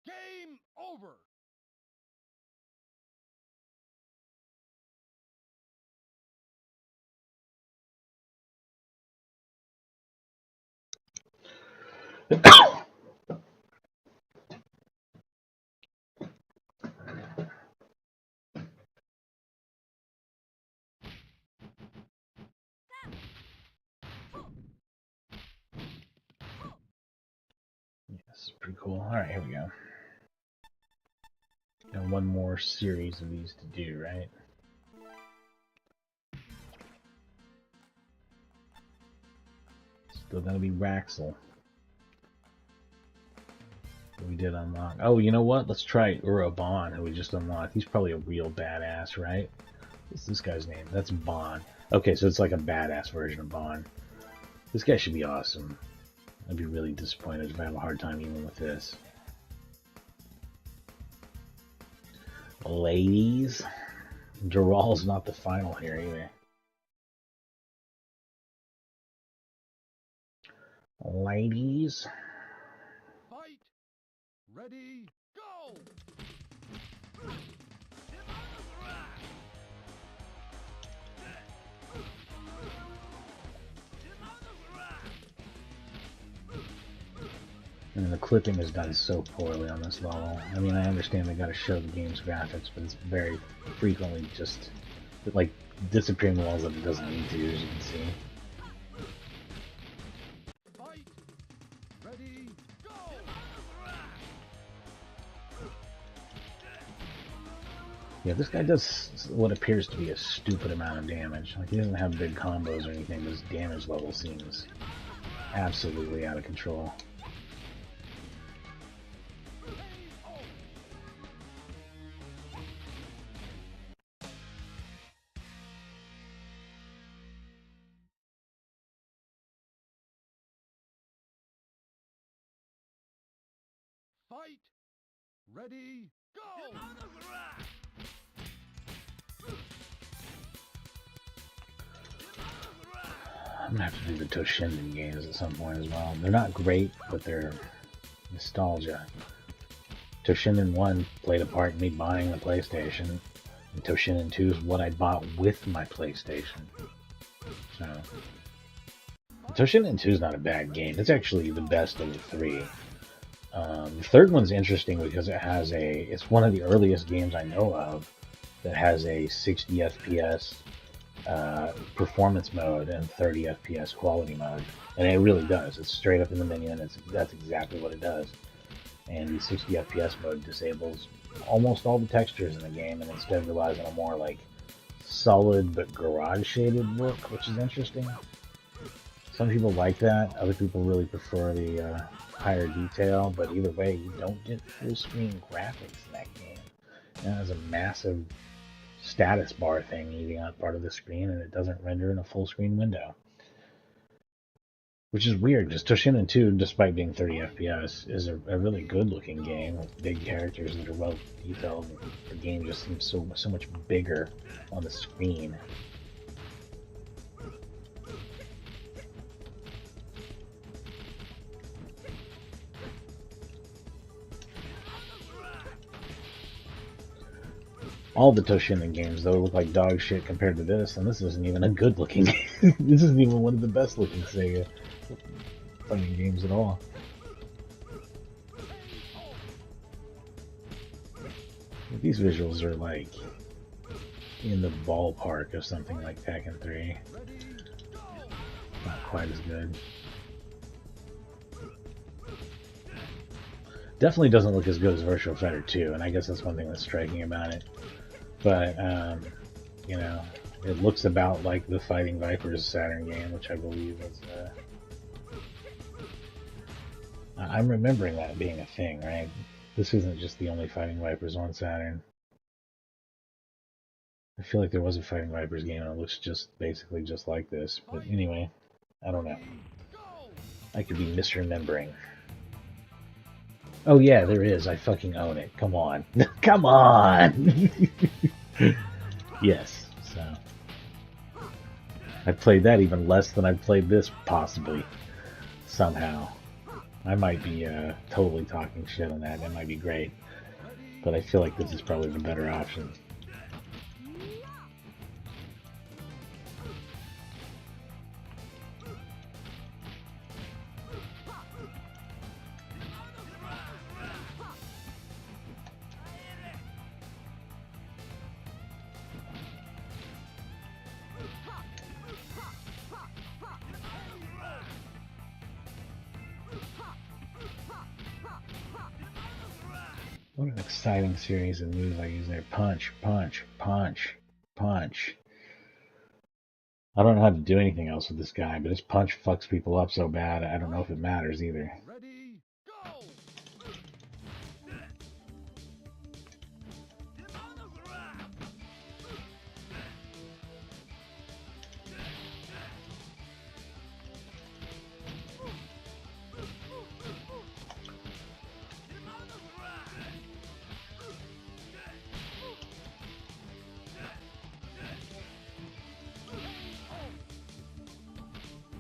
Game over. Yes, pretty cool. Alright, here we go. Got one more series of these to do, right? Still gonna be Raxel. We did unlock. Oh, you know what? Let's try Urabon, who we just unlocked. He's probably a real badass, right? What's this guy's name? That's Bon. Okay, so it's like a badass version of Bon. This guy should be awesome. I'd be really disappointed if I have a hard time even with this. Ladies. Dural's not the final here either. Ladies. Fight. Ready, go. And the clipping is done so poorly on this level. I mean, I understand they gotta show the game's graphics, but it's very frequently just like disappearing walls that it doesn't need to, as you can see. Fight. Ready, go. Yeah, this guy does what appears to be a stupid amount of damage. Like, he doesn't have big combos or anything, but his damage level seems absolutely out of control. Fight. Ready, go. I'm gonna have to do the Toshinden games at some point as well. They're not great, but they're nostalgia. Toshinden 1 played a part in me buying the PlayStation, and Toshinden 2 is what I bought with my PlayStation. So, Toshinden 2 is not a bad game. It's actually the best of the three. The third one's interesting because it's one of the earliest games I know of that has a 60 FPS performance mode and 30 FPS quality mode, and it really does. It's straight up in the menu, and that's exactly what it does. And the 60 FPS mode disables almost all the textures in the game, and instead relies on a more like solid but garage shaded look, which is interesting. Some people like that. Other people really prefer the higher detail. But either way, you don't get full screen graphics in that game. It has a massive status bar thing eating out part of the screen, and it doesn't render in a full screen window. Which is weird, because Toshinden 2, despite being 30 FPS, is a really good-looking game with big characters that are well detailed. The game just seems so much bigger on the screen. All the Toshinden games, though, look like dog shit compared to this, and this isn't even a good-looking game. This isn't even one of the best-looking Sega fighting games at all. These visuals are like in the ballpark of something like Tekken 3. Not quite as good. Definitely doesn't look as good as Virtua Fighter 2, and I guess that's one thing that's striking about it. But, you know, it looks about like the Fighting Vipers Saturn game, which I believe is, I'm remembering that being a thing, right? This isn't just the only Fighting Vipers on Saturn. I feel like there was a Fighting Vipers game and it looks basically just like this. But anyway, I don't know. I could be misremembering. Oh yeah, there is. I fucking own it. Come on. Come on! Yes, so. I played that even less than I played this, possibly. Somehow. I might be totally talking shit on that. It might be great. But I feel like this is probably the better option. What an exciting series of moves I use there. Punch, punch, punch, punch. I don't know how to do anything else with this guy, but his punch fucks people up so bad, I don't know if it matters either. Ready, go!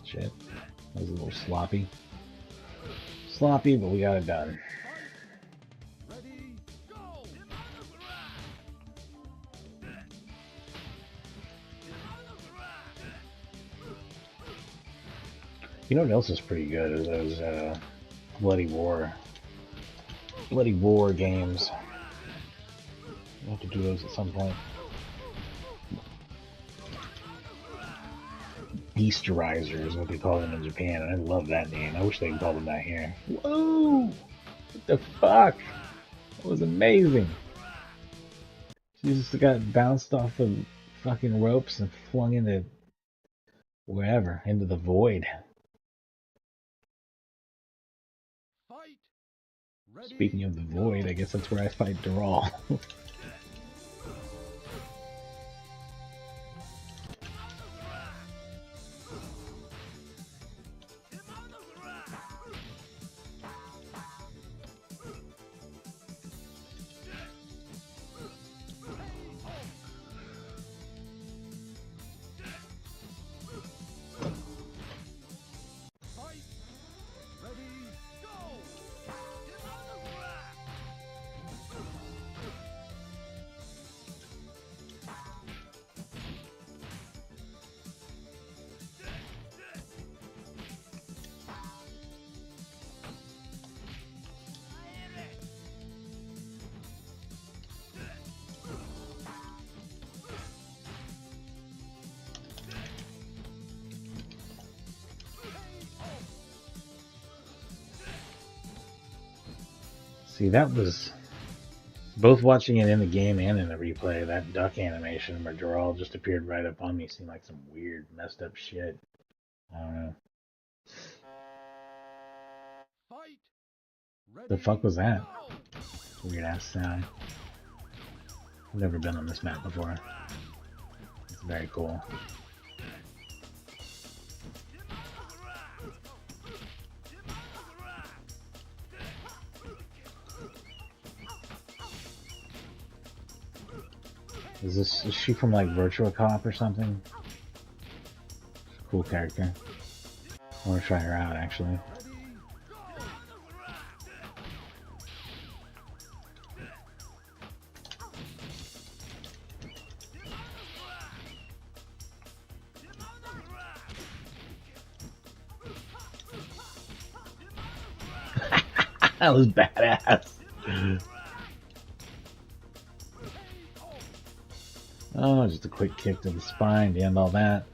Shit. That was a little sloppy. Sloppy, but we got it done. Ready, go! You know what else is pretty good is those Bloody War games. We'll have to do those at some point. Easterizer is what they call them in Japan, and I love that name. I wish they could call them that here. Whoa! What the fuck? That was amazing. She just got bounced off the fucking ropes and flung into wherever, into the void. Fight! Ready, Speaking of the void, I guess that's where I fight Dural. fight! Ready, go! See, that was both watching it in the game and in the replay. That duck animation where Dural just appeared right up on me seemed like some weird, messed up shit. I don't know. Fight. Ready. The fuck was that? Go. Weird ass sound. I've never been on this map before. It's very cool. Is she from like Virtua Cop or something? She's a cool character. I want to try her out actually. That was badass. Oh, just a quick kick to the spine to end all that.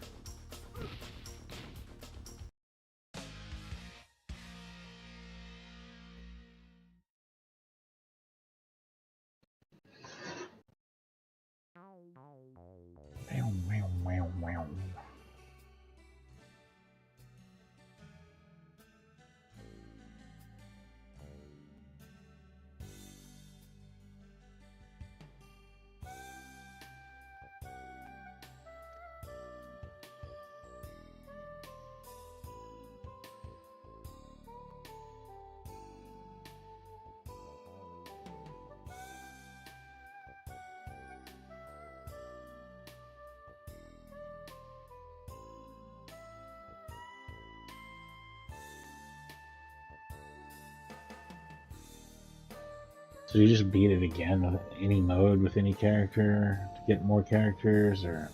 So you just beat it again with any mode with any character to get more characters, or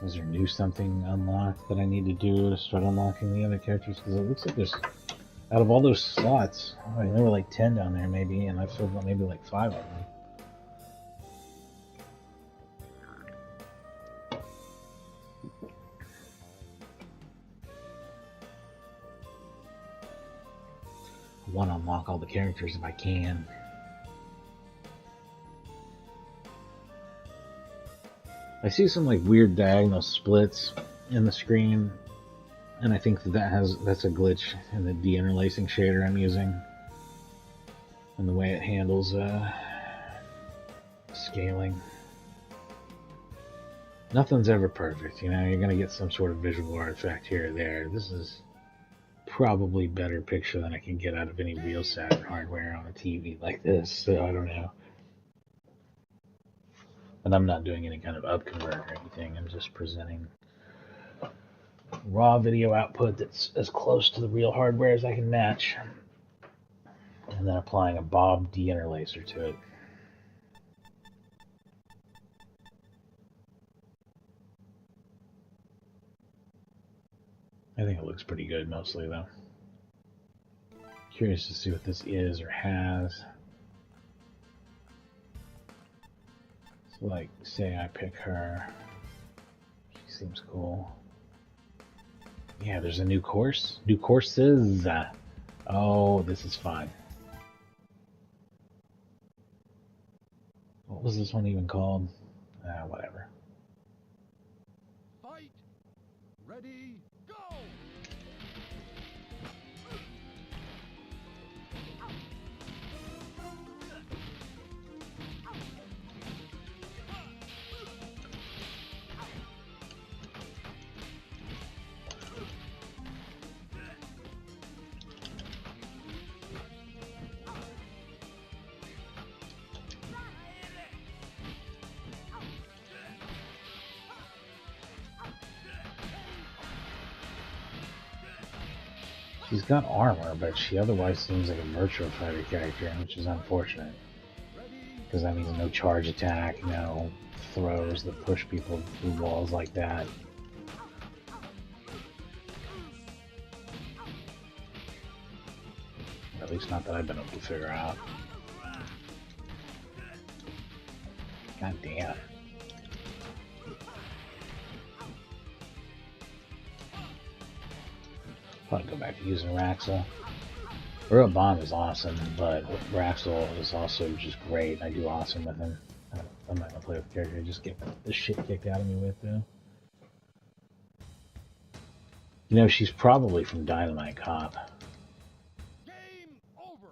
is there new something unlocked that I need to do to start unlocking the other characters? Because it looks like there's, out of all those slots, I mean, there were like 10 down there maybe, and I've filled maybe like 5 of them. I want to unlock all the characters if I can. I see some like weird diagonal splits in the screen, and I think that's a glitch in the deinterlacing shader I'm using, and the way it handles scaling. Nothing's ever perfect, you know. You're gonna get some sort of visual artifact here or there. This is probably better picture than I can get out of any real Saturn hardware on a TV like this, so I don't know. And I'm not doing any kind of upconvert or anything. I'm just presenting raw video output that's as close to the real hardware as I can match, and then applying a Bob deinterlacer to it. I think it looks pretty good mostly though. Curious to see what this is or has. So like, say I pick her. She seems cool. Yeah, there's a new course. New courses. Oh, this is fun. What was this one even called? Whatever. Fight. Ready. Go. She's got armor, but she otherwise seems like a Virtua Fighter character, which is unfortunate. Because that means no charge attack, no throws that push people through walls like that. At least not that I've been able to figure out. God damn. Probably go back to using Raxel. Real Bomb is awesome, but Raxel is also just great. I do awesome with him. I'm not gonna play with the character, just get the shit kicked out of me with, though. You know, she's probably from Dynamite Cop. Game over.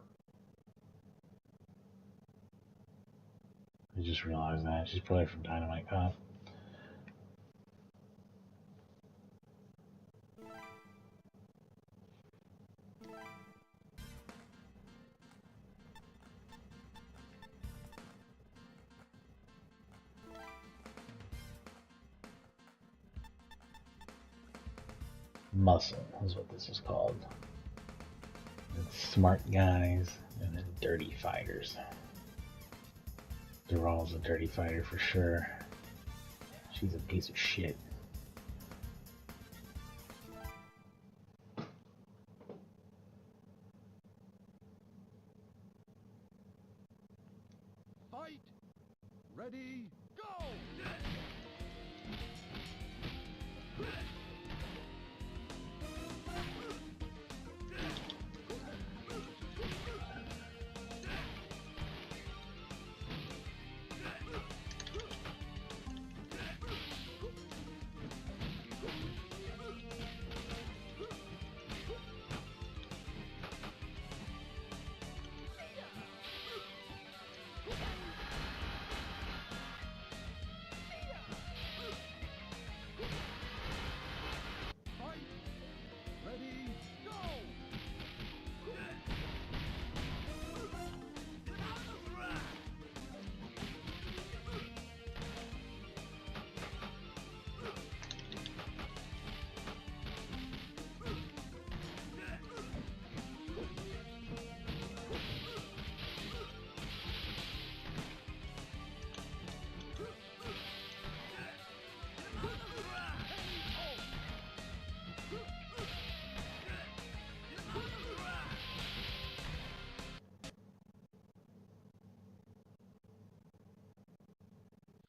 I just realized that. She's probably from Dynamite Cop. Muscle is what this is called. It's smart guys and then dirty fighters. Dural's a dirty fighter for sure. She's a piece of shit. Fight. Ready. Go. Fight. Ready. Go.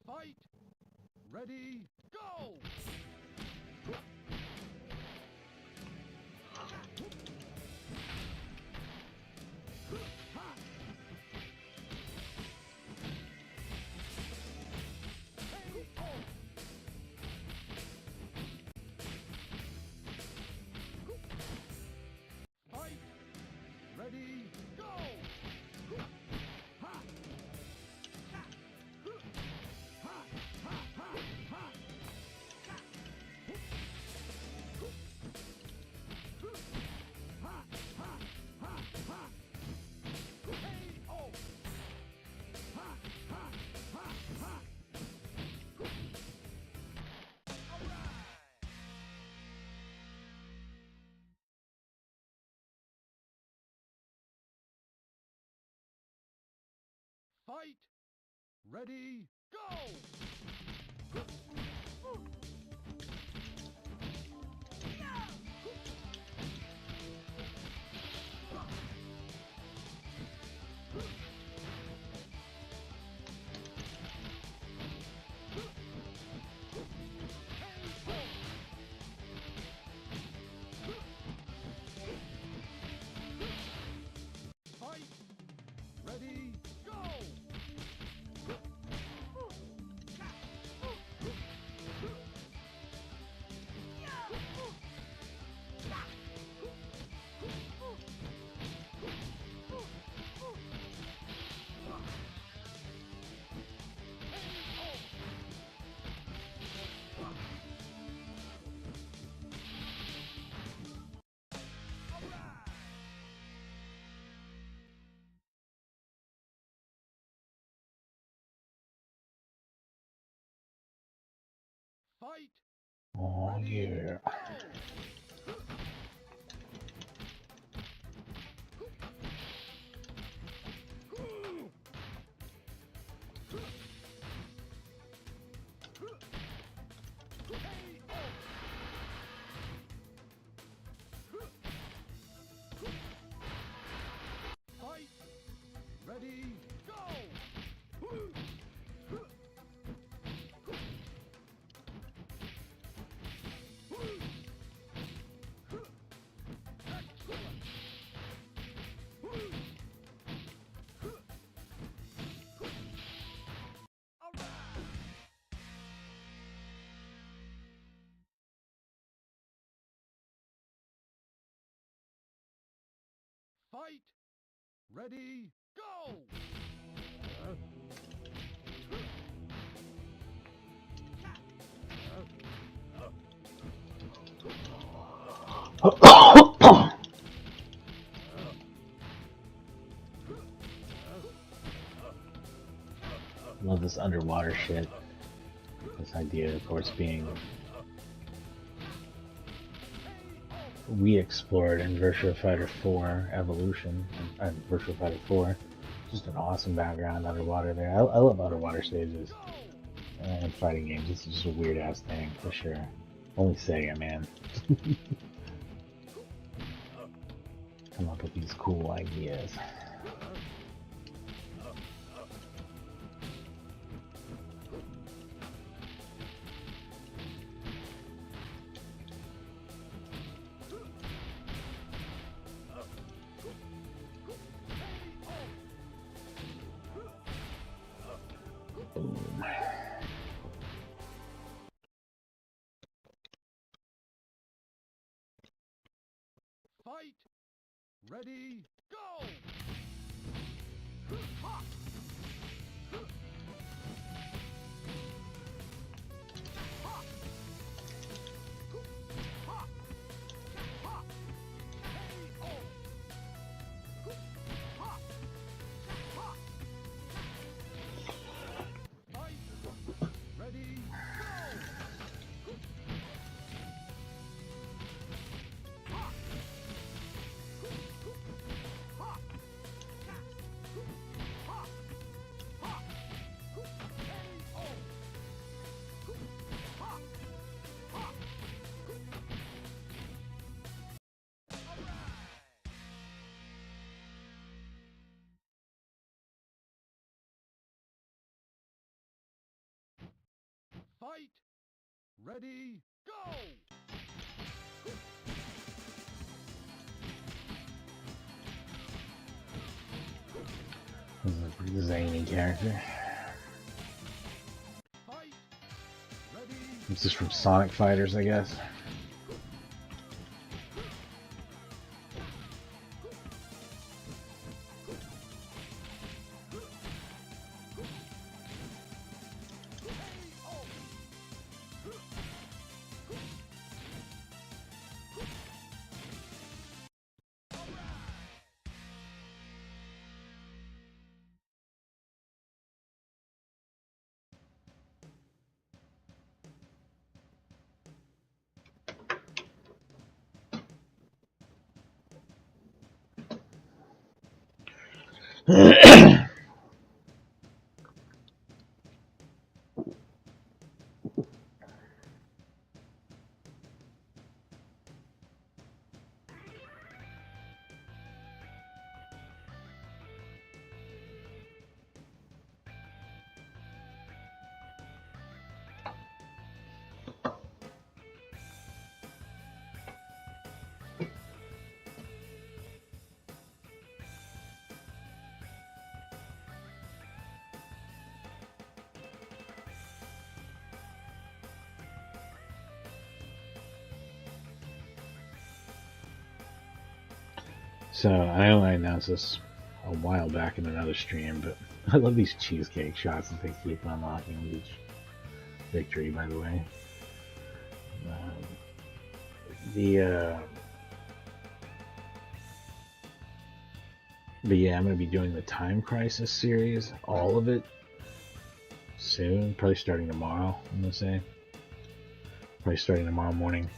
Fight. Ready. Go. Fight. Ready. Go. Fight. Ready. Go. Fight. Ready. Go. Fight. Oh Ready. yeah. Go. Fight. Ready. Go. Fight! Ready, go! Love this underwater shit. This idea, of course, being we explored in Virtua Fighter 4 Evolution and Virtua Fighter 4. Just an awesome background underwater there. I love underwater stages and fighting games. It's just a weird ass thing for sure. Only Sega, man. Come up with these cool ideas. Boom. Fight! Ready, go! Fight! Ready, go! This is a pretty zany character. Fight! Ready, This is from Sonic Fighters, I guess. So I know I announced this a while back in another stream, but I love these cheesecake shots that they keep unlocking with each victory, by the way. But yeah, I'm going to be doing the Time Crisis series, all of it, soon. Probably starting tomorrow, I'm going to say. Probably starting tomorrow morning.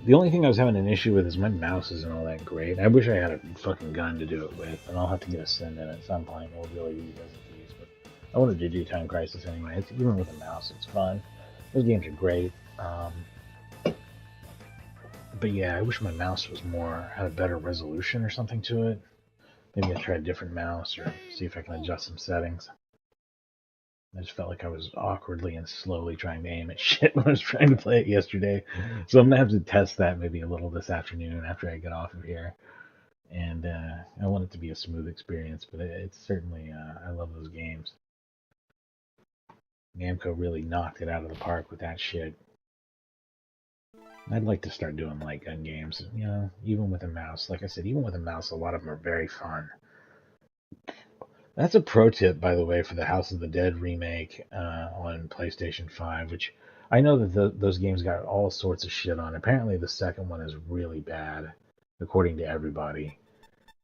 The only thing I was having an issue with is my mouse isn't all that great. I wish I had a fucking gun to do it with, and I'll have to get a send in at some point. We'll really revisit these, but I wanted to do Time Crisis anyway. Even with a mouse, it's fun. Those games are great. But yeah, I wish my mouse was had a better resolution or something to it. Maybe I'll try a different mouse or see if I can adjust some settings. I just felt like I was awkwardly and slowly trying to aim at shit when I was trying to play it yesterday. So I'm going to have to test that maybe a little this afternoon after I get off of here. And I want it to be a smooth experience, but it's certainly, I love those games. Namco really knocked it out of the park with that shit. I'd like to start doing light gun games, you know, even with a mouse. Like I said, even with a mouse, a lot of them are very fun. That's a pro tip, by the way, for the House of the Dead remake on PlayStation 5, which I know that those games got all sorts of shit on. Apparently, the second one is really bad, according to everybody.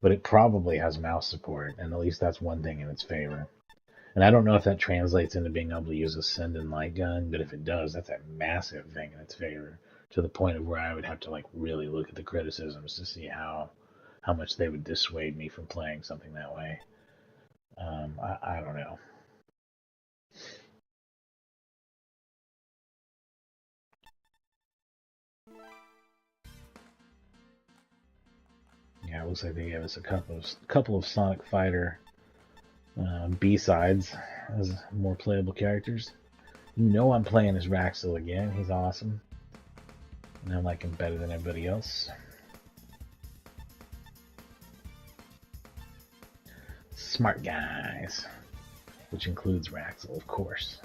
But it probably has mouse support, and at least that's one thing in its favor. And I don't know if that translates into being able to use a send and light gun, but if it does, that's a massive thing in its favor, to the point of where I would have to like really look at the criticisms to see how much they would dissuade me from playing something that way. I don't know. Yeah, it looks like they gave us a couple of Sonic Fighter B-sides as more playable characters. You know I'm playing as Raxel again. He's awesome. And I like him better than everybody else. Smart guys. Which includes Raxel, of course.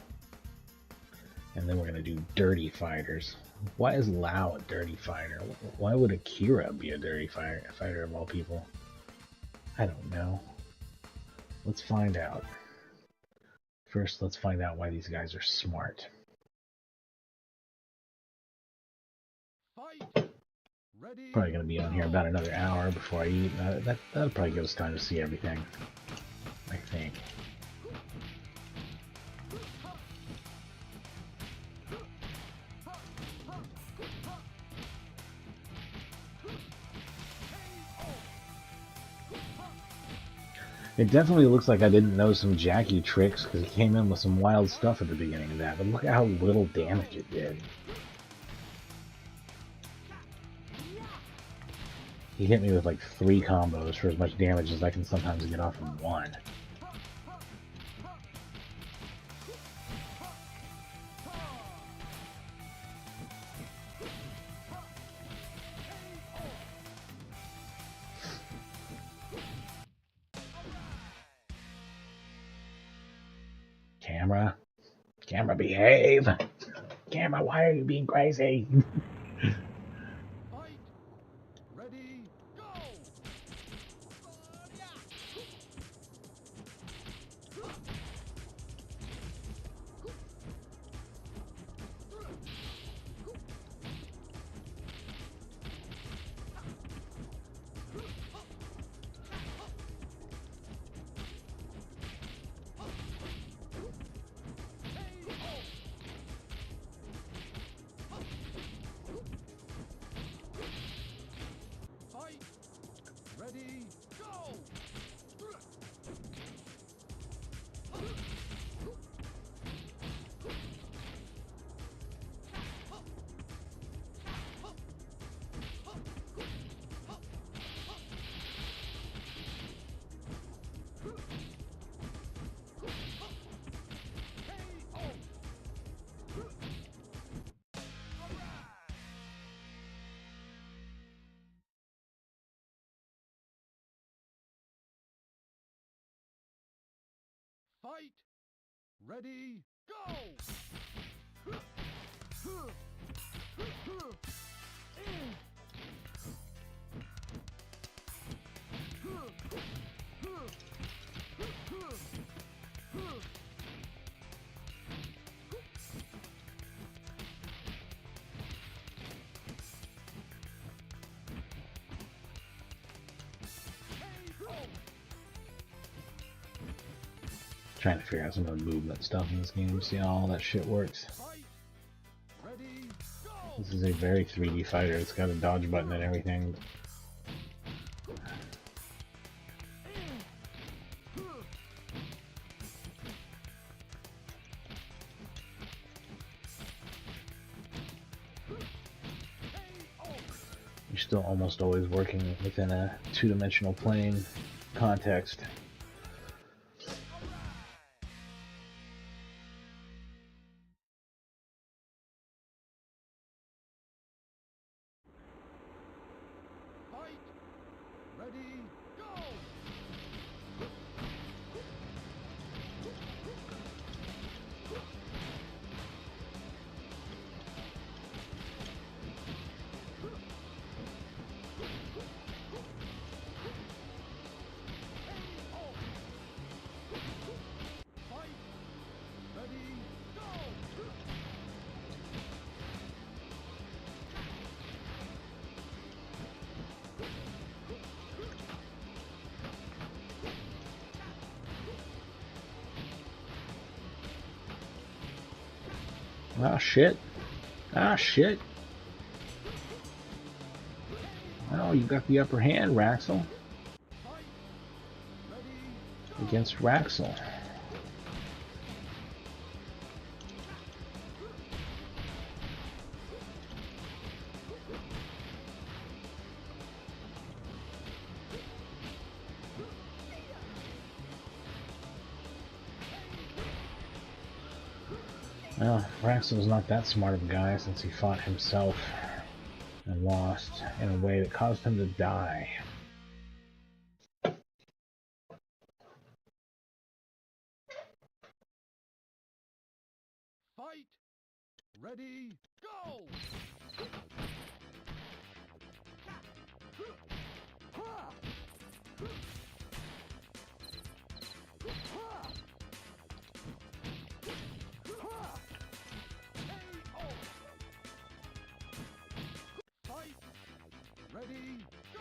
And then we're going to do dirty fighters. Why is Lao a dirty fighter? Why would Akira be a dirty fighter of all people? I don't know. Let's find out. First, let's find out why these guys are smart. Fight. Ready. Probably going to be on here about another hour before I eat. That'll probably give us time to see everything, I think. It definitely looks like I didn't know some Jackie tricks because he came in with some wild stuff at the beginning of that, but look at how little damage it did. He hit me with like 3 combos for as much damage as I can sometimes get off of one. Camera, behave! Camera, why are you being crazy? Fight. Ready. Go. Fight. Ready. Go. Fight. Ready. Go. Trying to figure out some of the movement stuff in this game, see how all that shit works. Fight. Ready. Go. This is a very 3D fighter. It's got a dodge button and everything. You're still almost always working within a 2-dimensional plane context. Fight. Ready. Go. Ah, shit. Ah, shit. Oh, you got the upper hand, Raxel. Against Raxel. Well, Raxel's not that smart of a guy since he fought himself and lost in a way that caused him to die. Fight! Ready, go! Fight! Ready, go!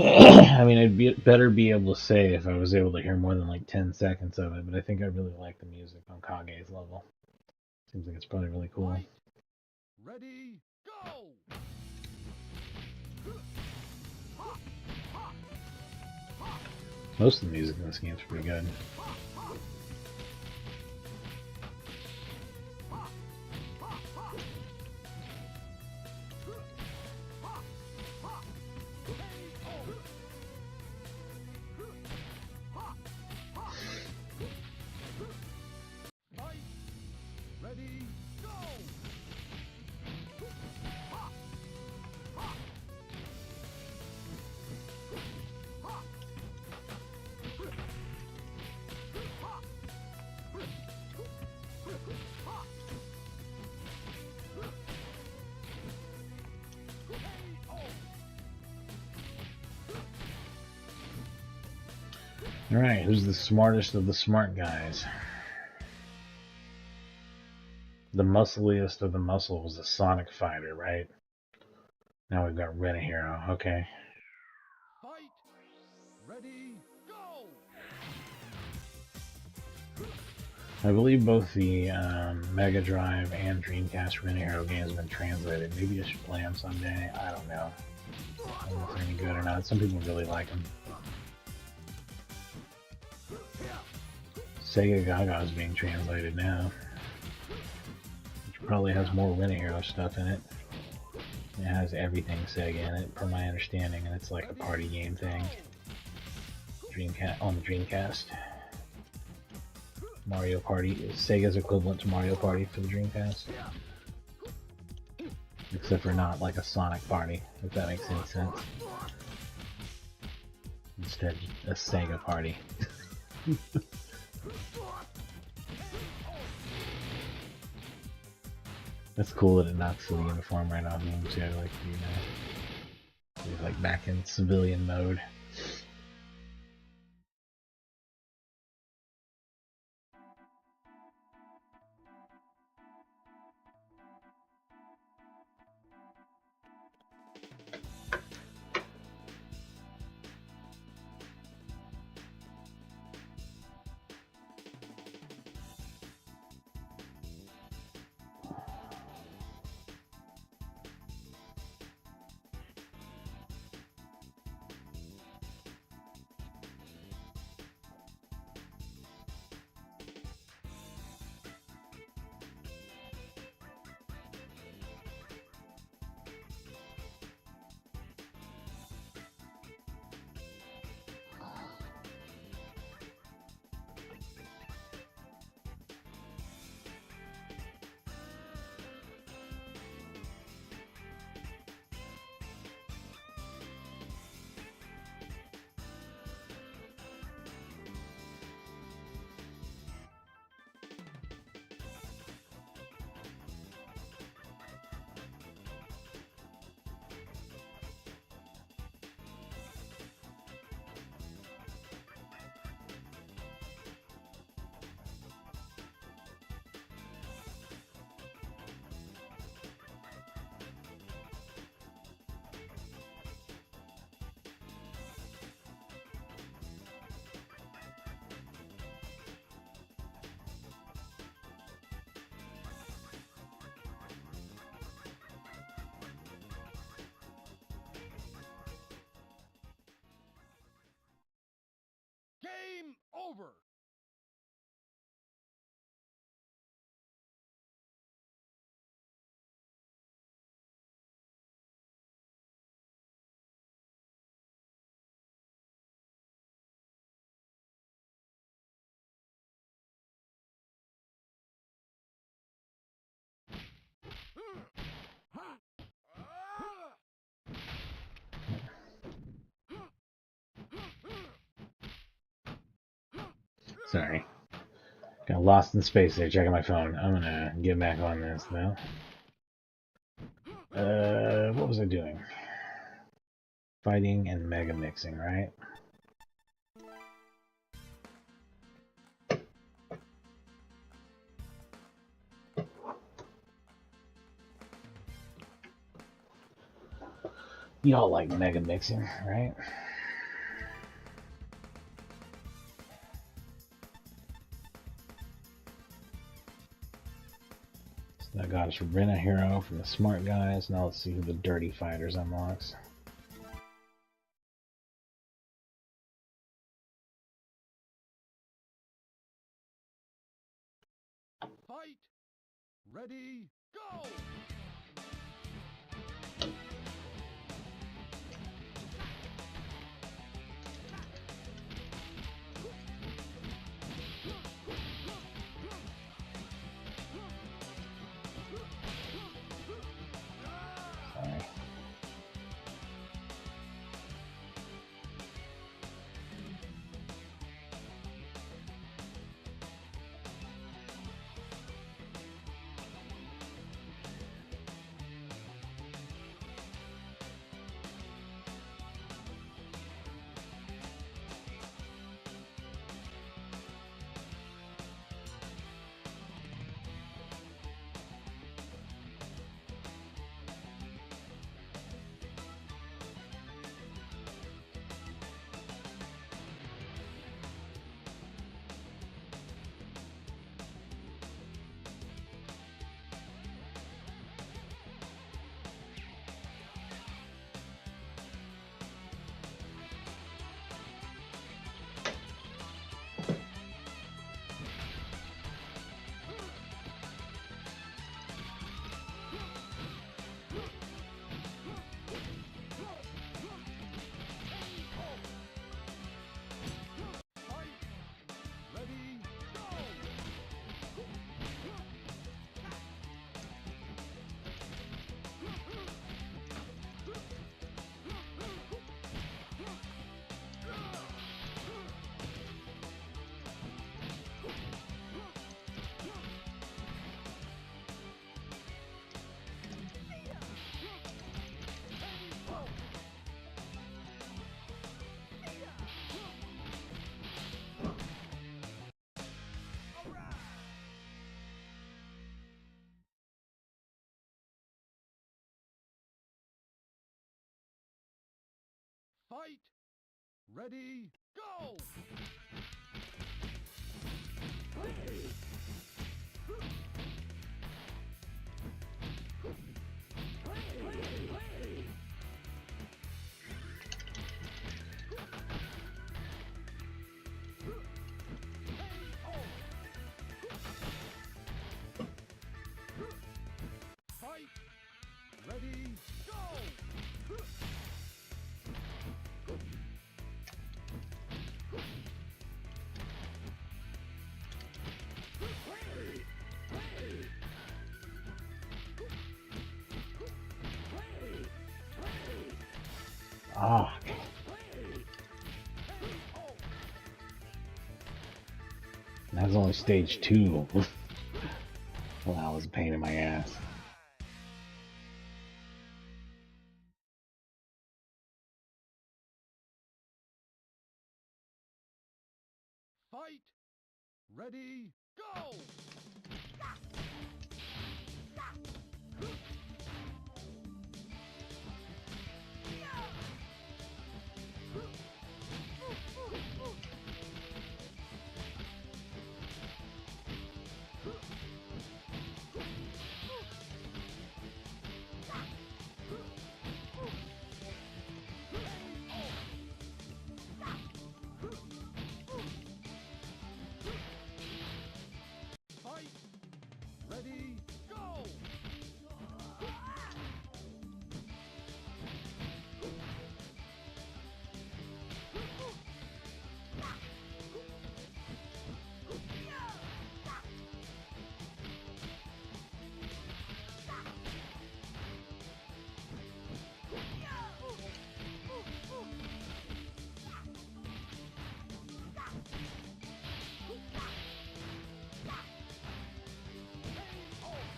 I mean, better be able to say if I was able to hear more than like 10 seconds of it, but I think I really like the music on Kage's level. Seems like it's probably really cool. Fight! Ready, go! Most of the music in this game is pretty good. Fight! Ready, go! Alright, who's the smartest of the smart guys? The muscliest of the muscle was the Sonic Fighter, right? Now we've got Rena Hero, okay. Fight! Ready, go! I believe both the Mega Drive and Dreamcast Rena Hero games have been translated. Maybe I should play them someday. I don't know. I don't know if they're any good or not. Some people really like them. Sega Gaga is being translated now, which probably has more Rena Hero stuff in it. It has everything Sega in it, from my understanding, and it's like a party game thing. Dreamcast on the Dreamcast. Mario Party is Sega's equivalent to Mario Party for the Dreamcast, except for not like a Sonic Party, if that makes any sense. Instead, a Sega Party. That's cool that it knocks the uniform right off him too. Like he's like back in civilian mode. Sorry. Got lost in space there, checking my phone. I'm gonna get back on this, though. What was I doing? Fighting and mega mixing, right? Y'all like mega mixing, right? So I got us Rena Hero from the smart guys. Now let's see who the dirty fighters unlocks. Fight! Ready, go! Sorry. Fight! Ready, go! Fight! Ready, go! Ah. That's only stage 2. Well, that was a pain in my ass. Fight! Ready, go!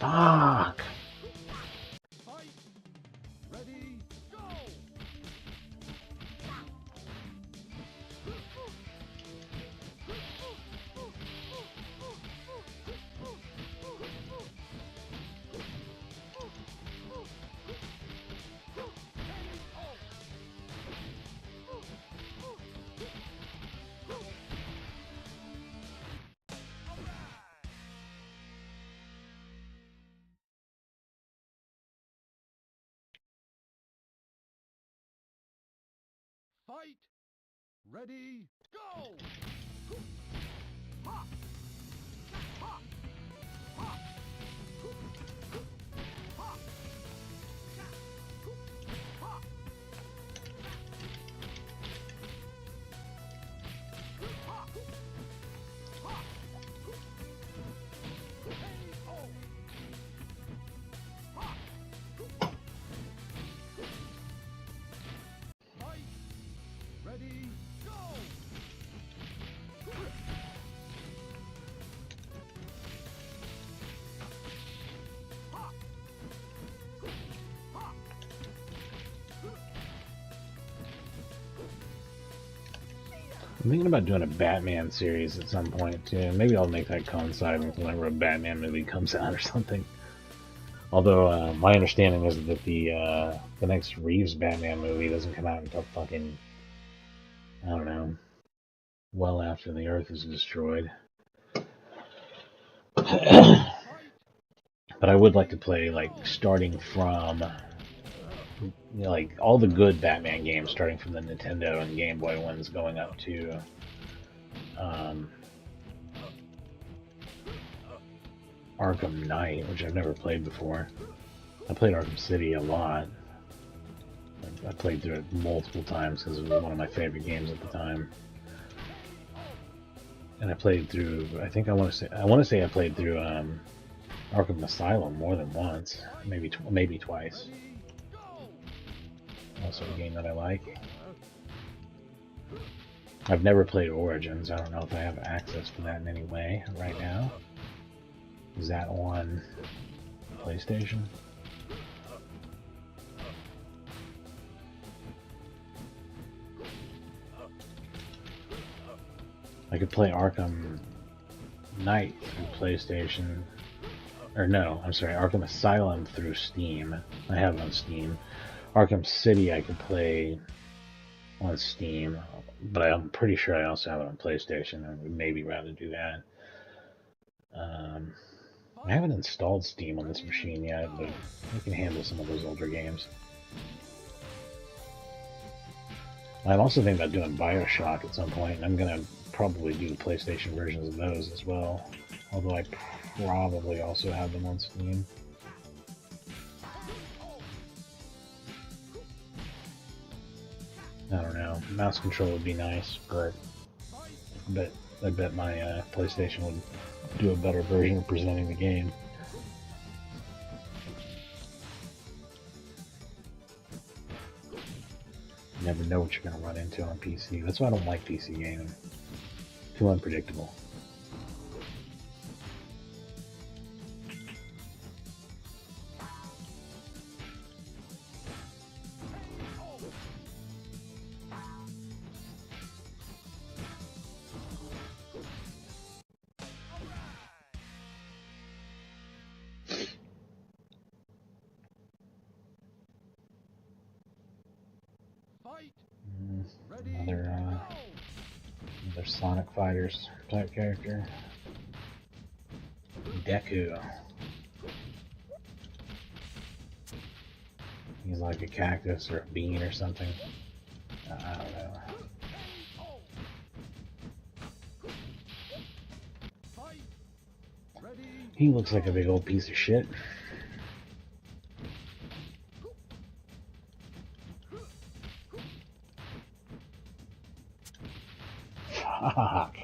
Fuck! Fight! Ready, go! Fight! Ready, go! Ha! Ha! Ha! Ha! Ha! Ha! Ha! KO! Ha! Fight! Ready, go! Ha! Ha! I'm thinking about doing a Batman series at some point too. Maybe I'll make that coincide with whenever a Batman movie comes out or something. Although my understanding is that the next Reeves Batman movie doesn't come out until fucking, I don't know, well after the Earth is destroyed. Fight! But I would like to play like starting from, you know, like all the good Batman games, starting from the Nintendo and Game Boy ones, going up to Arkham Knight, which I've never played before. I played Arkham City a lot. I played through it multiple times because it was one of my favorite games at the time. And I played through. I want to say I played through Arkham Asylum more than once, maybe twice. Also a game that I like. I've never played Origins. I don't know if I have access to that in any way right now. Is that on PlayStation? I could play Arkham Knight through PlayStation. Or no, I'm sorry, Arkham Asylum through Steam. I have it on Steam. Arkham City I could play on Steam, but I'm pretty sure I also have it on PlayStation. I would maybe rather do that. I haven't installed Steam on this machine yet, but I can handle some of those older games. I'm also thinking about doing Bioshock at some point, and I'm going to probably do the PlayStation versions of those as well. Although I probably also have them on Steam. I don't know. Mouse control would be nice, but I bet my PlayStation would do a better version of presenting the game. You never know what you're going to run into on PC. That's why I don't like PC gaming. Too unpredictable. Another Sonic Fighters type character. Deku. He's like a cactus or a bean or something. I don't know. He looks like a big old piece of shit. Fuck.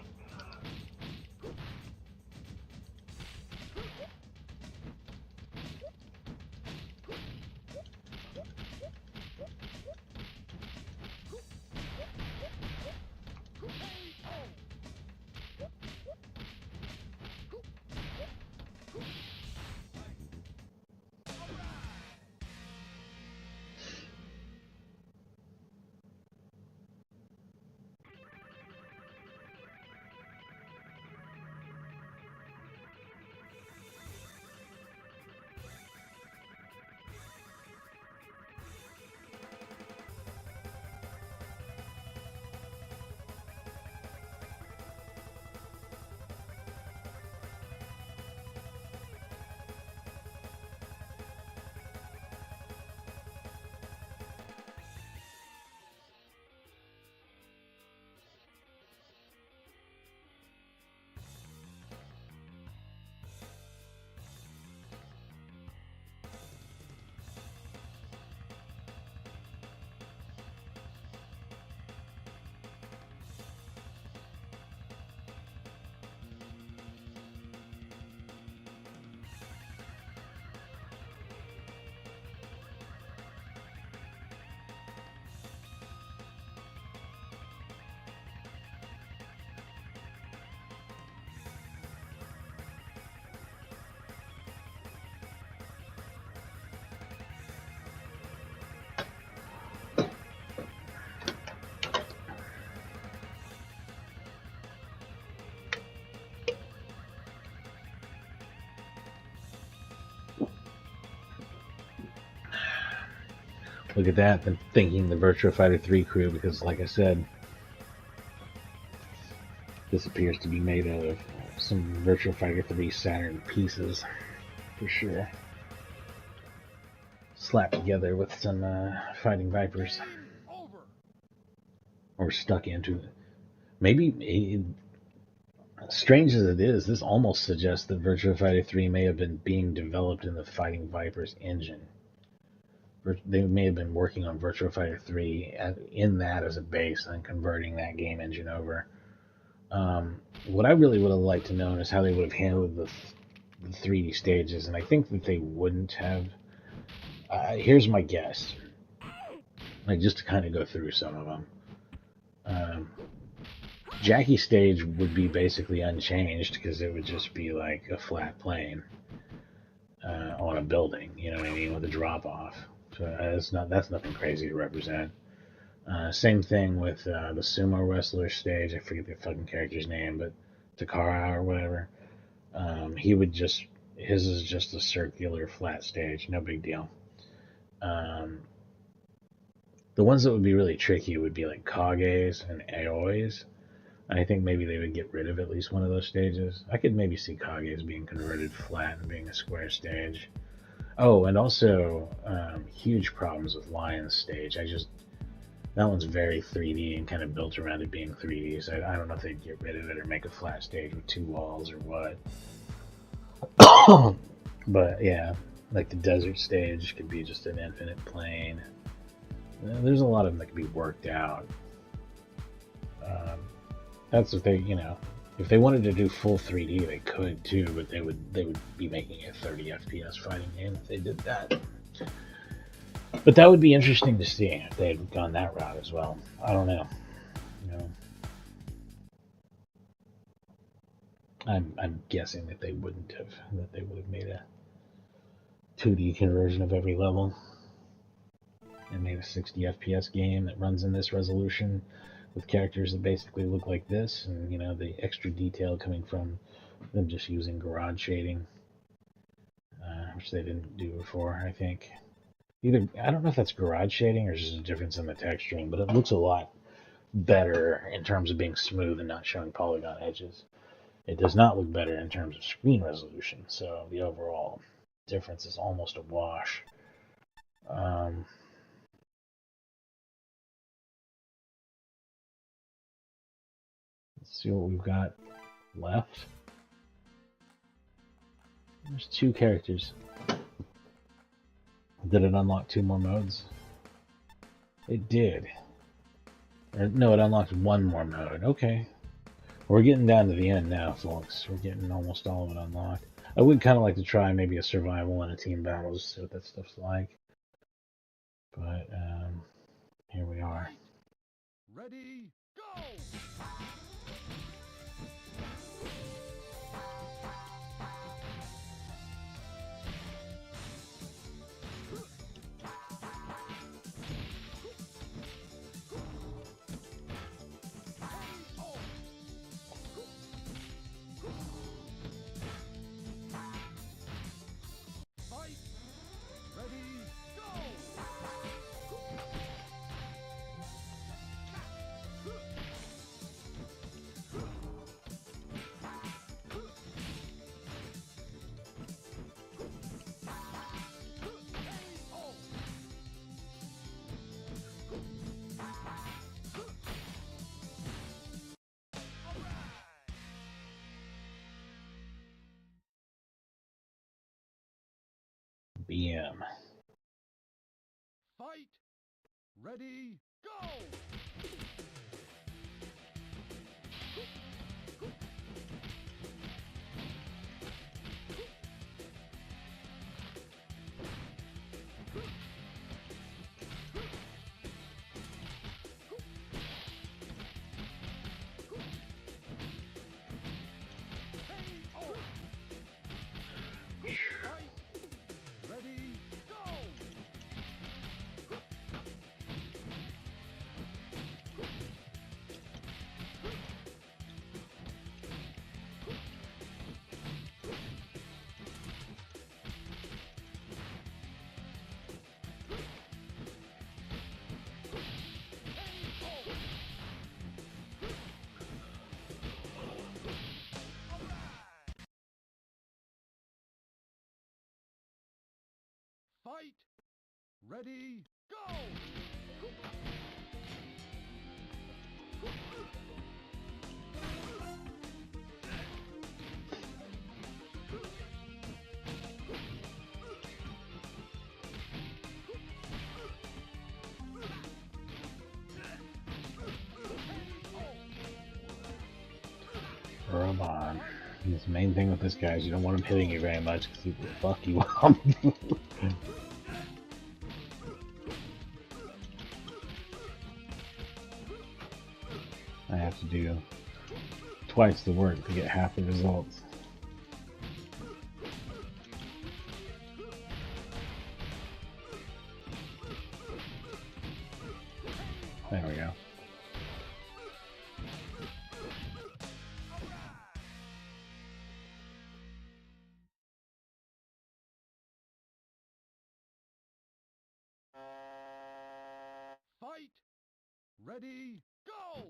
Look at that, then thinking the Virtua Fighter 3 crew, because like I said, this appears to be made out of some Virtua Fighter 3 Saturn pieces, for sure. Slapped together with some Fighting Vipers. Over. Or stuck into it. Maybe, strange as it is, this almost suggests that Virtua Fighter 3 may have been being developed in the Fighting Vipers engine. They may have been working on Virtua Fighter 3 in that as a base and converting that game engine over. What I really would have liked to know is how they would have handled the 3D stages, and I think that they wouldn't have. Here's my guess, like just to kind of go through some of them. Jackie's stage would be basically unchanged because it would just be like a flat plane on a building, you know what I mean, with a drop off. So that's nothing crazy to represent. Same thing with the sumo wrestler stage. I forget the fucking character's name, but Takara or whatever. He would just his is just a circular flat stage, no big deal. The ones that would be really tricky would be like Kage's and Aoi's. I think maybe they would get rid of at least one of those stages. I could maybe see Kage's being converted flat and being a square stage. Oh, and also huge problems with Lion's stage. That one's very 3D and kind of built around it being 3D. So I don't know if they'd get rid of it or make a flat stage with two walls or what. But yeah, like the desert stage could be just an infinite plane. There's a lot of them that could be worked out. That's if they, if they wanted to do full 3D, they could too, but they would be making a 30 FPS fighting game if they did that. But that would be interesting to see if they had gone that route as well. I don't know. I'm guessing that they wouldn't have. That they would have made a 2D conversion of every level and made a 60 FPS game that runs in this resolution with characters that basically look like this, and the extra detail coming from them just using garage shading, which they didn't do before. I think I don't know if that's garage shading or just a difference in the texturing, but it looks a lot better in terms of being smooth and not showing polygon edges. It does not look better in terms of screen resolution, so the overall difference is almost a wash. Let's see what we've got left. There's 2 characters. Did it unlock 2 more modes? It did. No, it unlocked 1 more mode. Okay. We're getting down to the end now, folks. We're getting almost all of it unlocked. I would kind of like to try maybe a survival and a team battle just to see what that stuff's like. But here we are. Ready, go! BM. Fight! Ready, go! Ready, go! Fight! Ready, go! Come on. The main thing with this guy is you don't want him hitting you very much because he will fuck you up. I have to do twice the work to get half the results. There we go. Fight! Ready, go!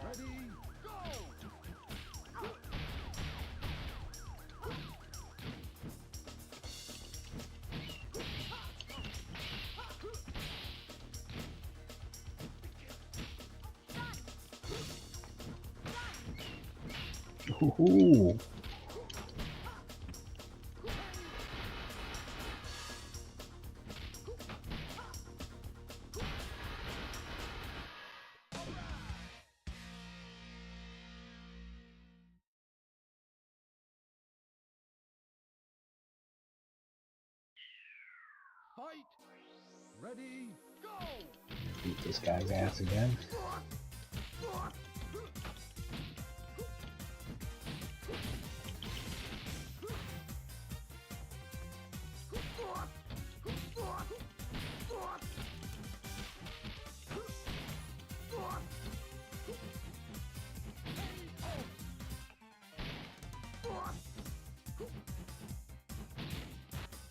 Ready, go! Ooh. Fight! Ready, go! Beat this guy's ass again.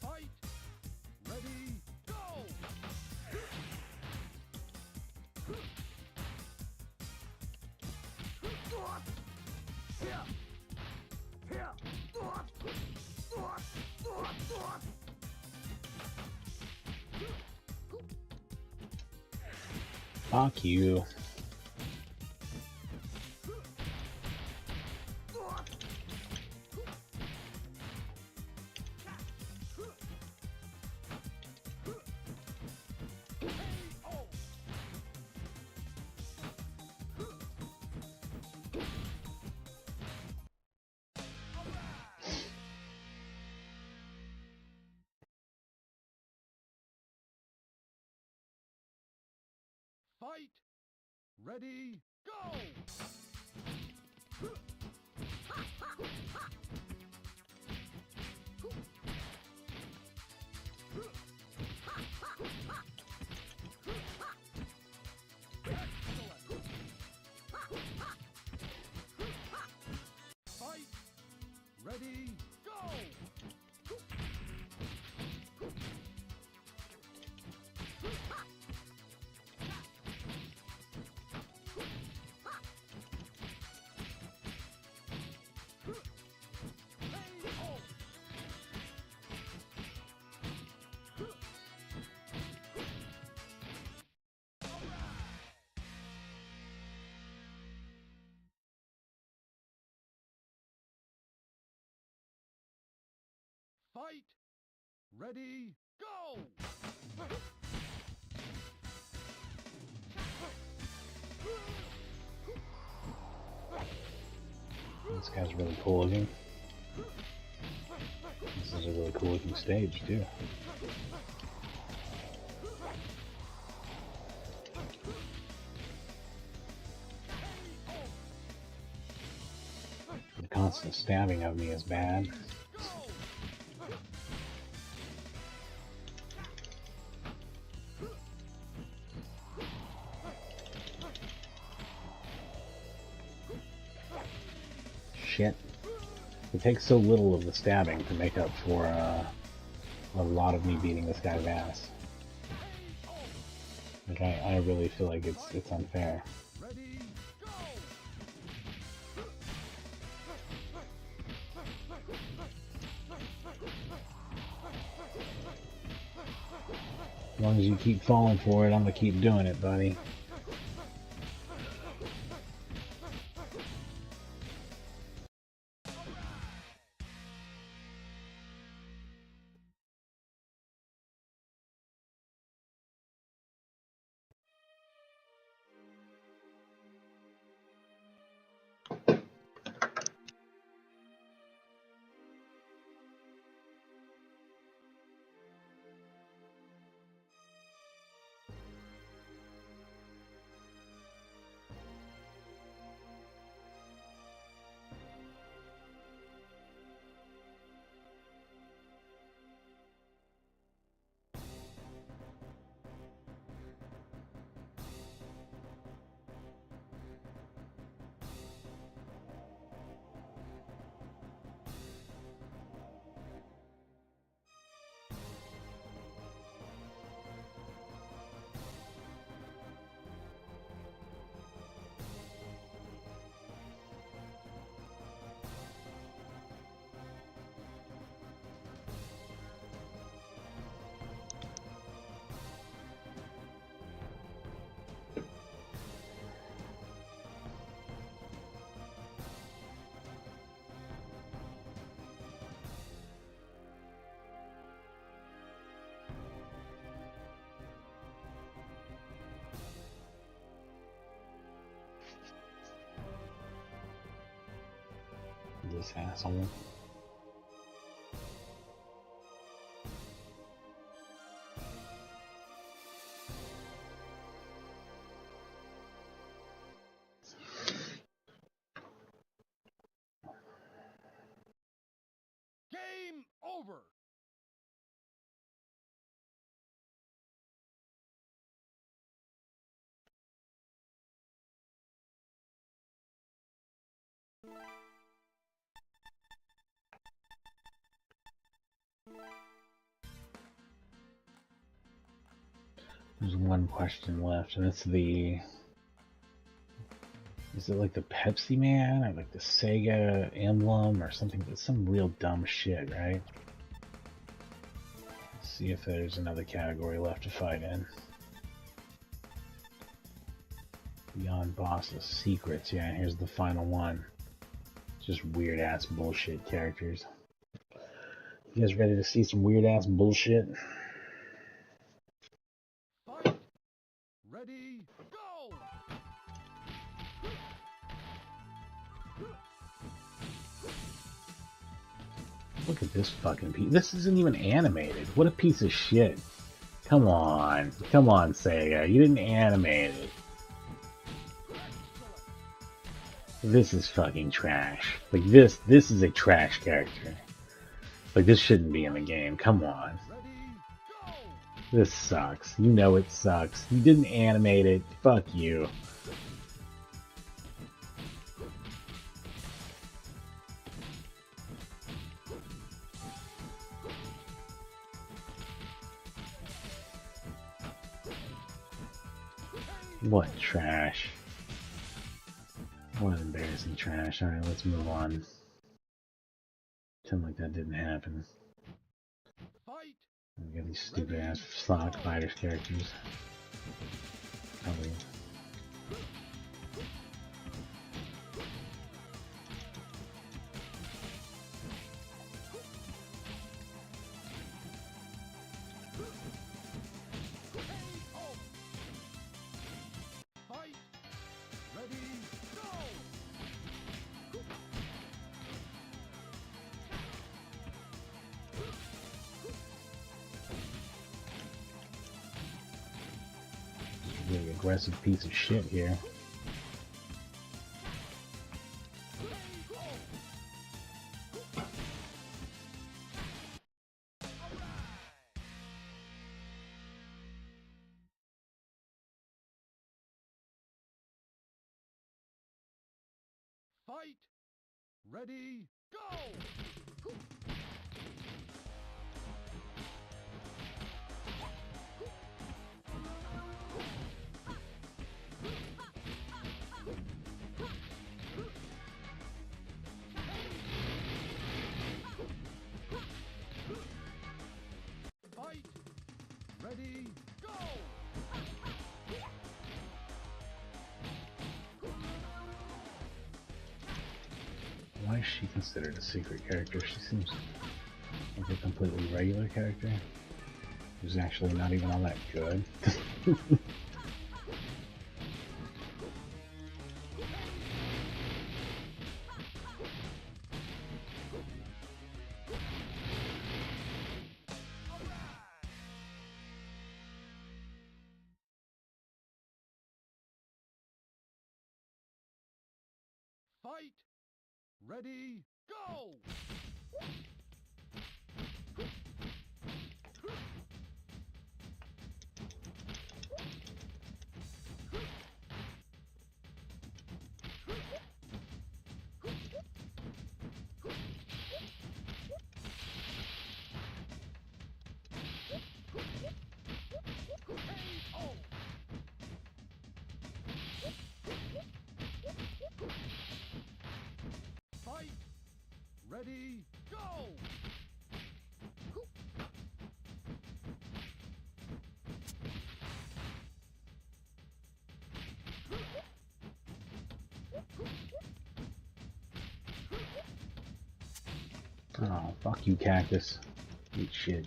Fight! Ready, go! Fuck you. Fight! Ready, go! Fight! Ready, go! Fight! Ready, go! This guy's really cool looking. This is a really cool looking stage too. The constant stabbing of me is bad. shit. It takes so little of the stabbing to make up for a lot of me beating this guy's ass. Like I really feel like it's unfair. Ready, go! As long as you keep falling for it, I'm gonna keep doing it, buddy. This asshole. Game over! There's one question left, and it's the... Is it like the Pepsi Man, or like the Sega emblem, or something? It's some real dumb shit, right? Let's see if there's another category left to fight in. Beyond Bosses, Secrets, yeah, here's the final one. Just weird-ass bullshit characters. You guys ready to see some weird-ass bullshit? Fight! Ready, go! Look at this fucking piece. This isn't even animated. What a piece of shit. Come on. Come on, Sega. You didn't animate it. This is fucking trash. Like, this is a trash character. Like, this shouldn't be in the game. Come on. This sucks. You know it sucks. You didn't animate it. Fuck you. What trash. What embarrassing trash. Alright, let's move on. Pretend like that didn't happen. Fight! We got these stupid ass Sonic Fighters characters. Probably. Fight! Ready, go! Really aggressive piece of shit here. Fight! Ready, go! Fight! Ready, go! Why is she considered a secret character? She seems like a completely regular character who's actually not even all that good. Fight! Ready, go! KO! Fight! Ready, go! Oh, fuck you, cactus. Eat shit.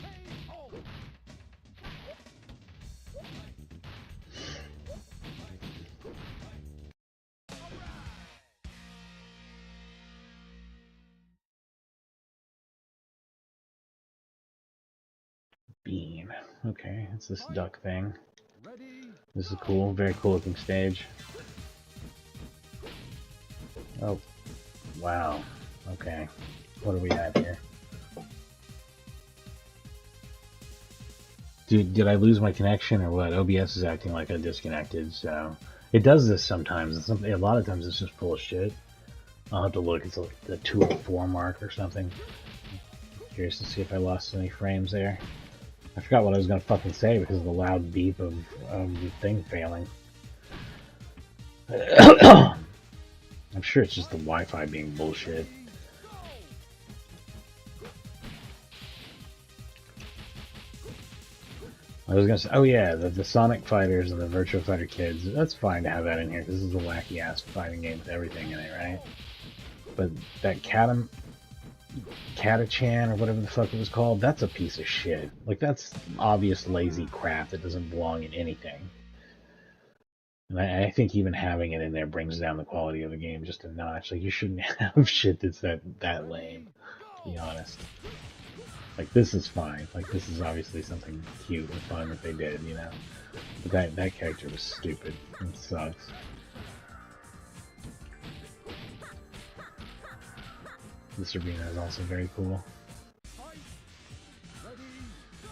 KO! Bean. Okay, it's this duck thing. Ready, This is cool. Very cool looking stage. Oh, wow. Okay. What are we at here? Dude, did I lose my connection or what? OBS is acting like I disconnected, so... It does this sometimes, and a lot of times it's just full of shit. I'll have to look. It's like the 204 mark or something. Curious to see if I lost any frames there. I forgot what I was gonna fucking say because of the loud beep of the thing failing. I'm sure it's just the Wi-Fi being bullshit. I was gonna say, oh yeah, the Sonic Fighters and the Virtua Fighter Kids, that's fine to have that in here, because this is a wacky-ass fighting game with everything in it, right? But that Katachan, or whatever the fuck it was called, that's a piece of shit. Like, that's obvious lazy crap that doesn't belong in anything. And I think even having it in there brings down the quality of the game just a notch. Like, you shouldn't have shit that's that lame, to be honest. Like, this is fine. Like, this is obviously something cute and fun that they did, you know? But that character was stupid. It sucks. This arena is also very cool. fight! Ready, go!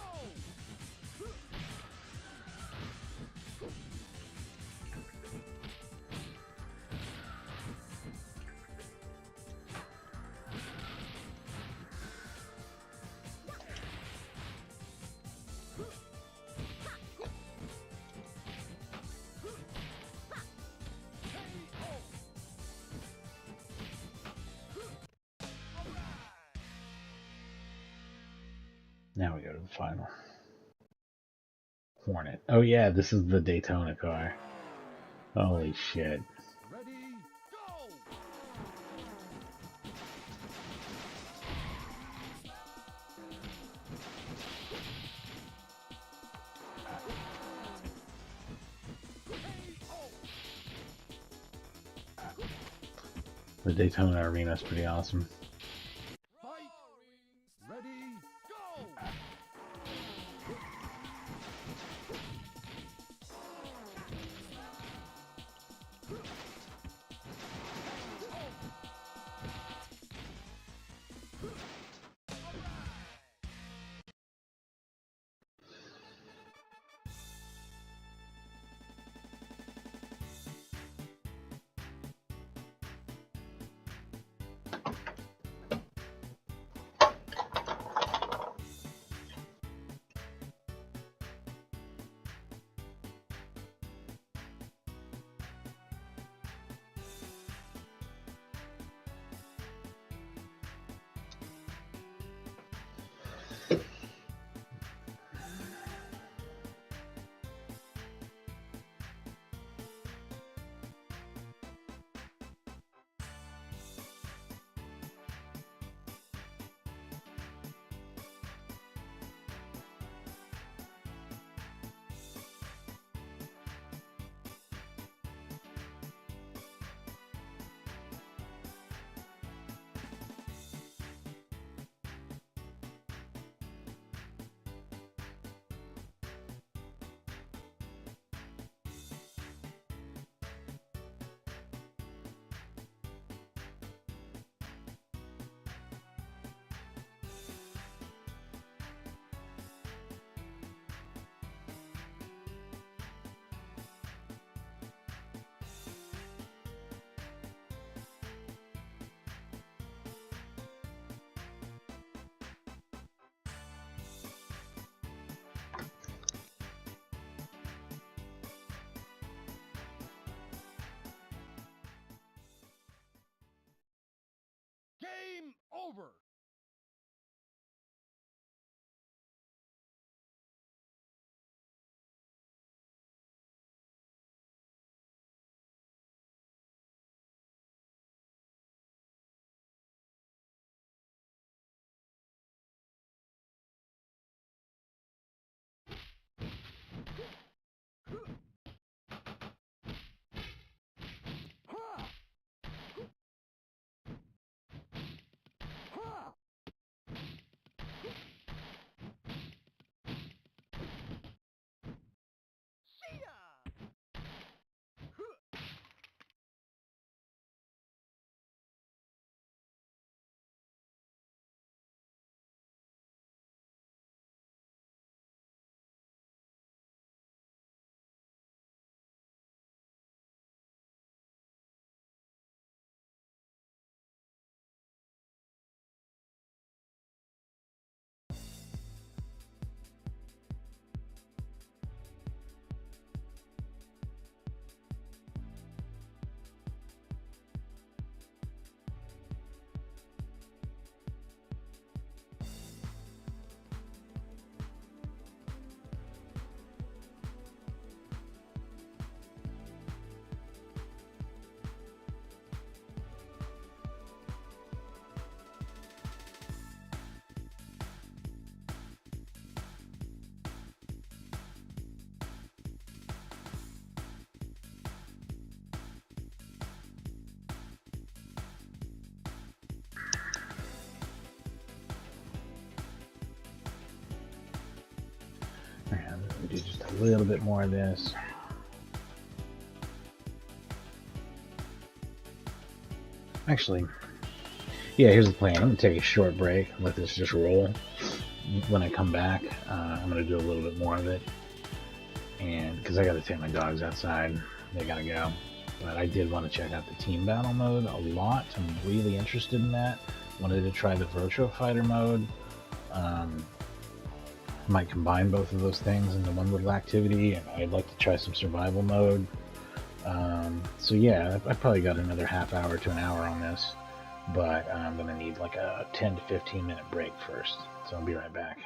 Now we go to the final. Hornet. Oh yeah, this is the Daytona car. Holy shit. Ready, go! The Daytona arena is pretty awesome. Fight! Ready, go! over. Ha! Ha! See ya! And we do just a little bit more of this. Actually, yeah, here's the plan. I'm going to take a short break, let this just roll. When I come back, I'm going to do a little bit more of it. And because I got to take my dogs outside, they got to go. But I did want to check out the team battle mode a lot. I'm really interested in that. Wanted to try the Virtua Fighter mode. Might combine both of those things into one little activity, and I'd like to try some survival mode. So yeah, I probably got another half hour to an hour on this, but I'm gonna need like a 10 to 15 minute break first. So I'll be right back.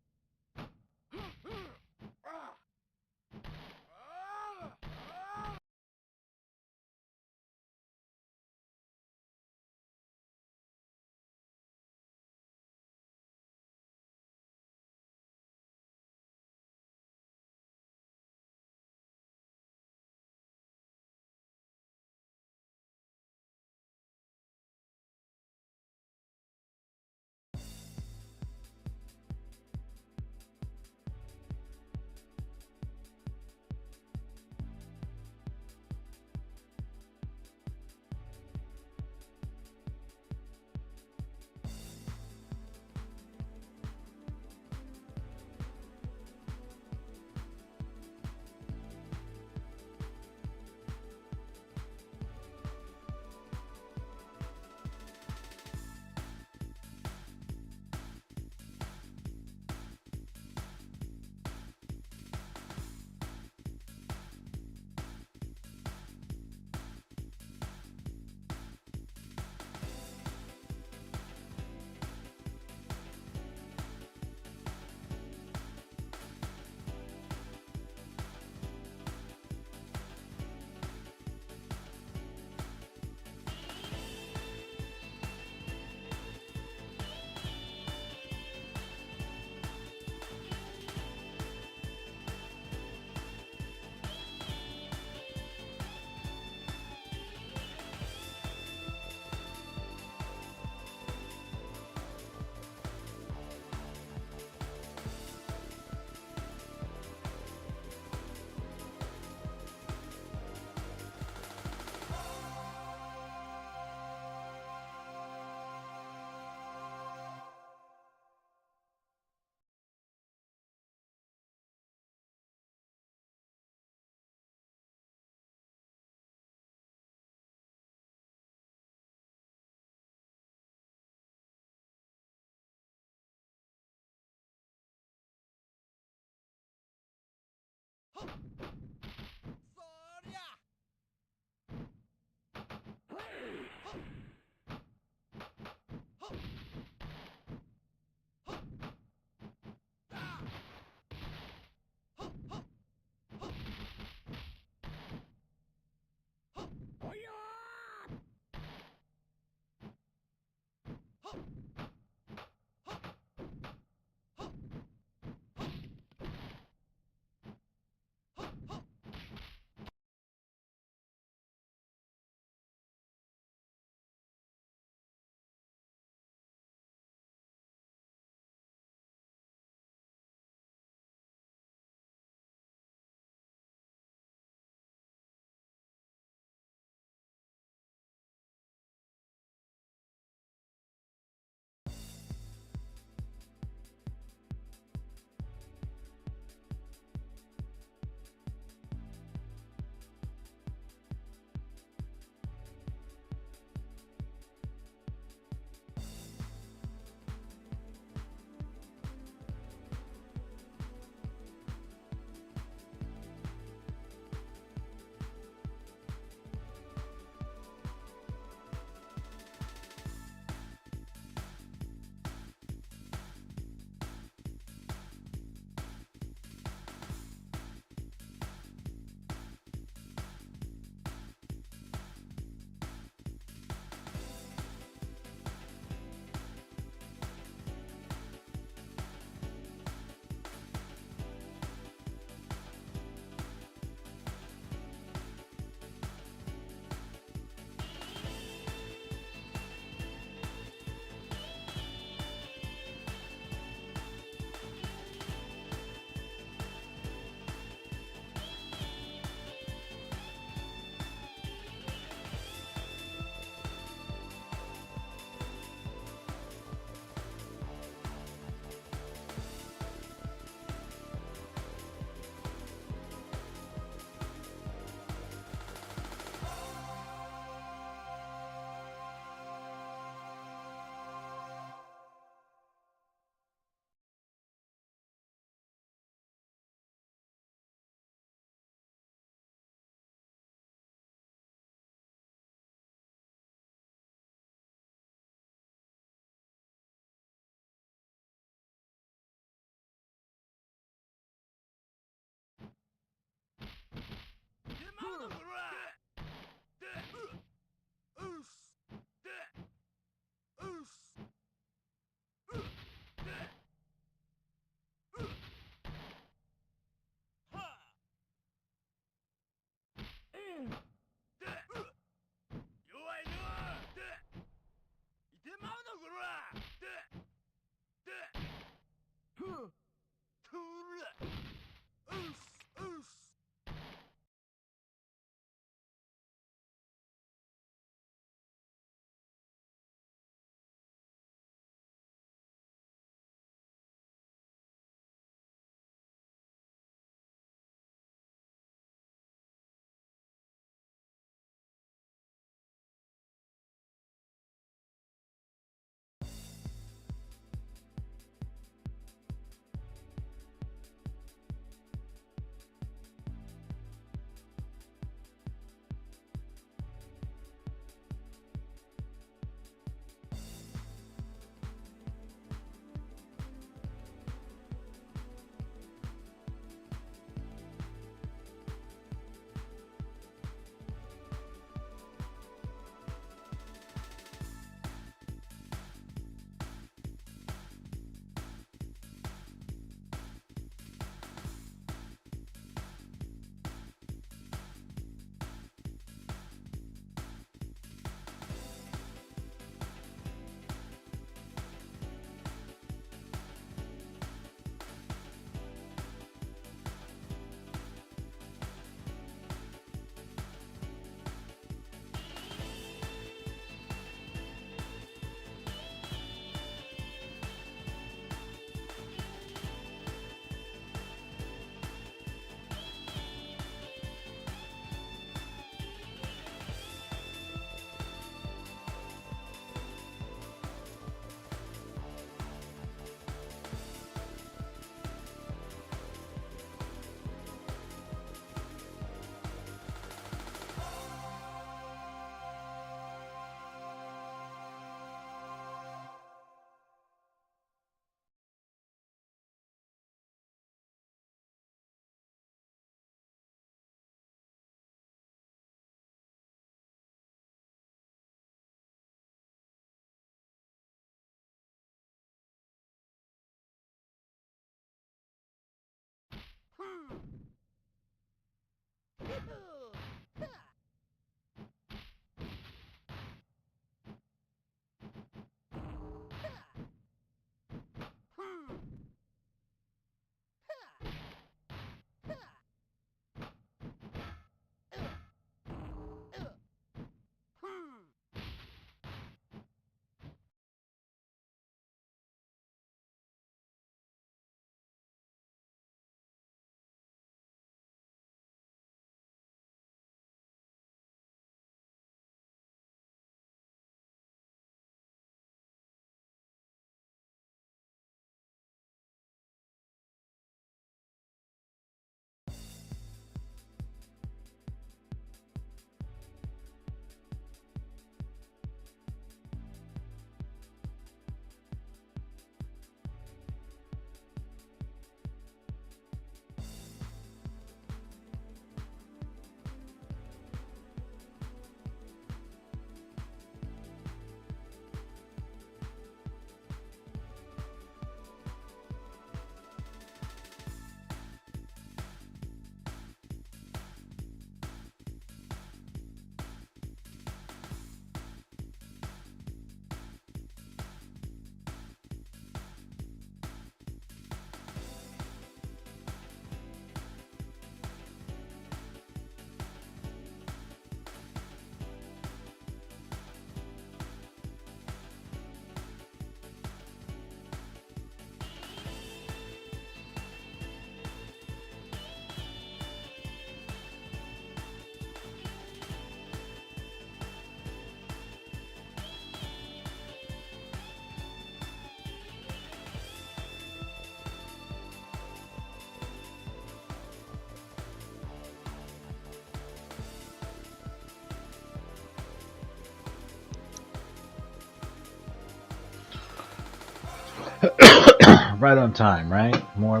Right on time, right? More or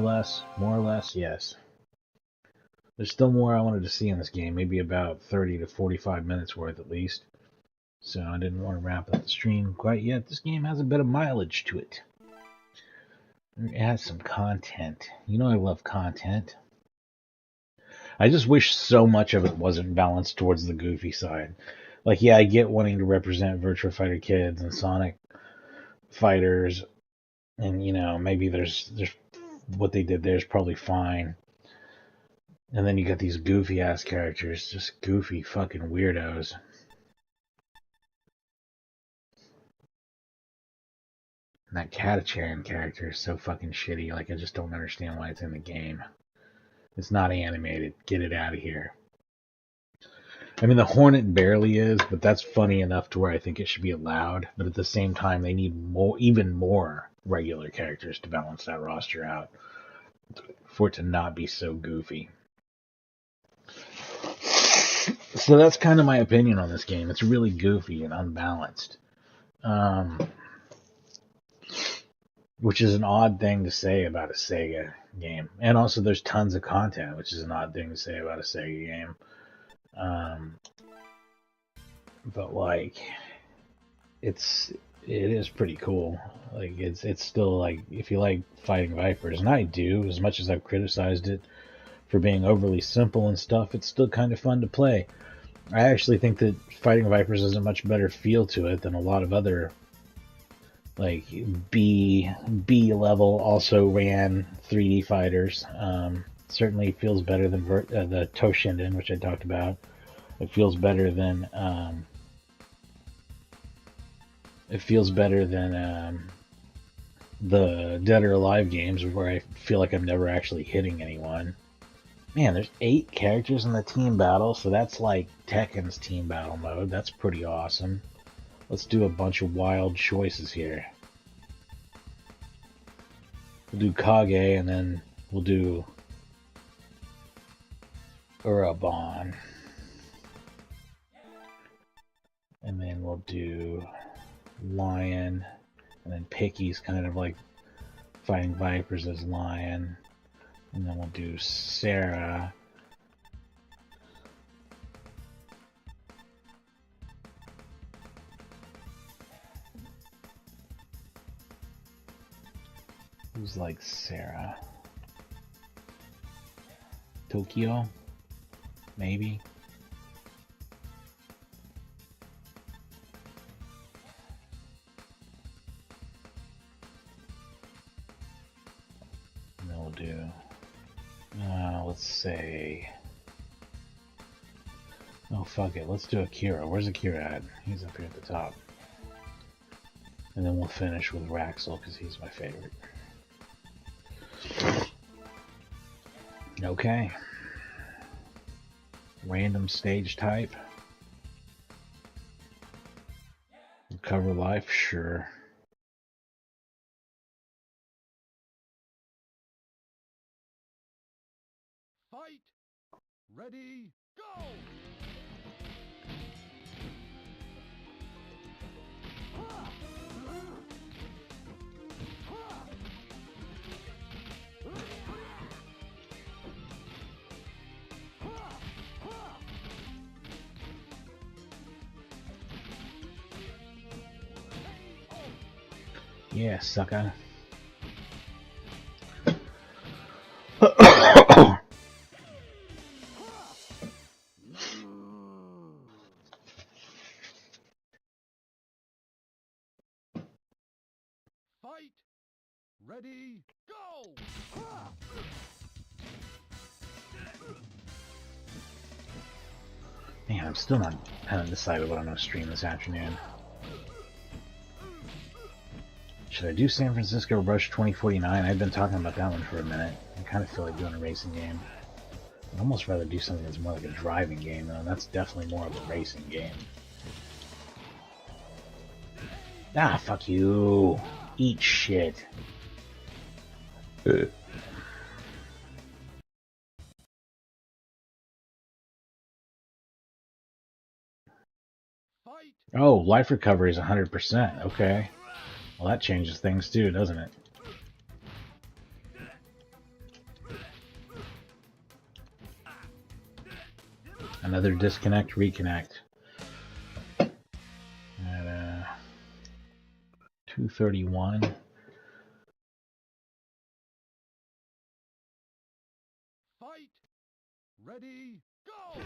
less, yes. There's still more I wanted to see in this game, maybe about 30 to 45 minutes worth at least. So I didn't want to wrap up the stream quite yet. This game has a bit of mileage to it. It has some content. You know I love content. I just wish so much of it wasn't balanced towards the goofy side. Like, yeah, I get wanting to represent Virtua Fighter kids and Sonic fighters, and you know maybe there's what they did there is probably fine. And then you got these goofy ass characters, just goofy fucking weirdos. And that Catachan character is so fucking shitty. Like, I just don't understand why it's in the game. It's not animated. Get it out of here. I mean, the Hornet barely is, but that's funny enough to where I think it should be allowed. But at the same time, they need more, even more regular characters to balance that roster out for it to not be so goofy. So that's kind of my opinion on this game. It's really goofy and unbalanced. Which is an odd thing to say about a Sega game. And also there's tons of content, which is an odd thing to say about a Sega game. But like, it is pretty cool. Like, it's still like, if you like fighting Vipers, and I do, as much as I've criticized it for being overly simple and stuff, it's still kind of fun to play. I actually think that fighting Vipers has a much better feel to it than a lot of other like B level also ran 3D fighters. Certainly feels better than the Toshinden, which I talked about. It feels better than the Dead or Alive games, where I feel like I'm never actually hitting anyone. Man, there's 8 characters in the team battle, so that's like Tekken's team battle mode. That's pretty awesome. Let's do a bunch of wild choices here. We'll do Kage, and then we'll do Uraban. And then we'll do Lion, and then Picky's kind of like fighting Vipers as Lion. And then we'll do Sarah. Who's like Sarah? Tokyo? Maybe? And then we'll do... let's say... Oh, fuck it. Let's do Akira. Where's Akira at? He's up here at the top. And then we'll finish with Raxel, because he's my favorite. Okay. Random stage type. Cover life, sure. Fight! Ready, go! Yeah, sucker. Fight! Ready, go! Man, I'm still not haven't decided what I'm going to stream this afternoon. Should I do San Francisco Rush 2049? I've been talking about that one for a minute. I kind of feel like doing a racing game. I'd almost rather do something that's more like a driving game, though. And that's definitely more of a racing game. Ah, fuck you. Eat shit. Fight! Oh, life recovery is 100%. Okay. Well, that changes things too, doesn't it? Another disconnect, reconnect. At 2:31. Fight. Ready. Go.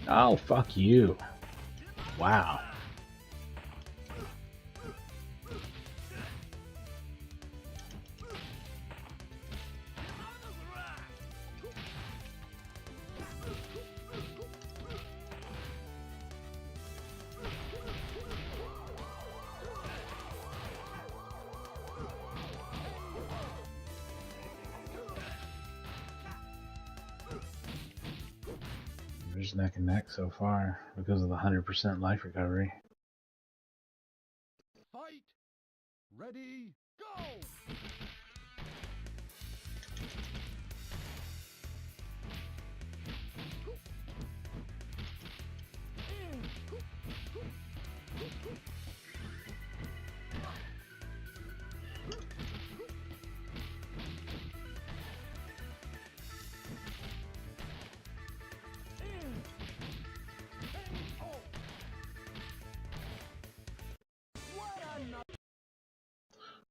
Oh, fuck you. Wow. There's neck and neck so far because of the 100% life recovery. Fight. Ready. Go.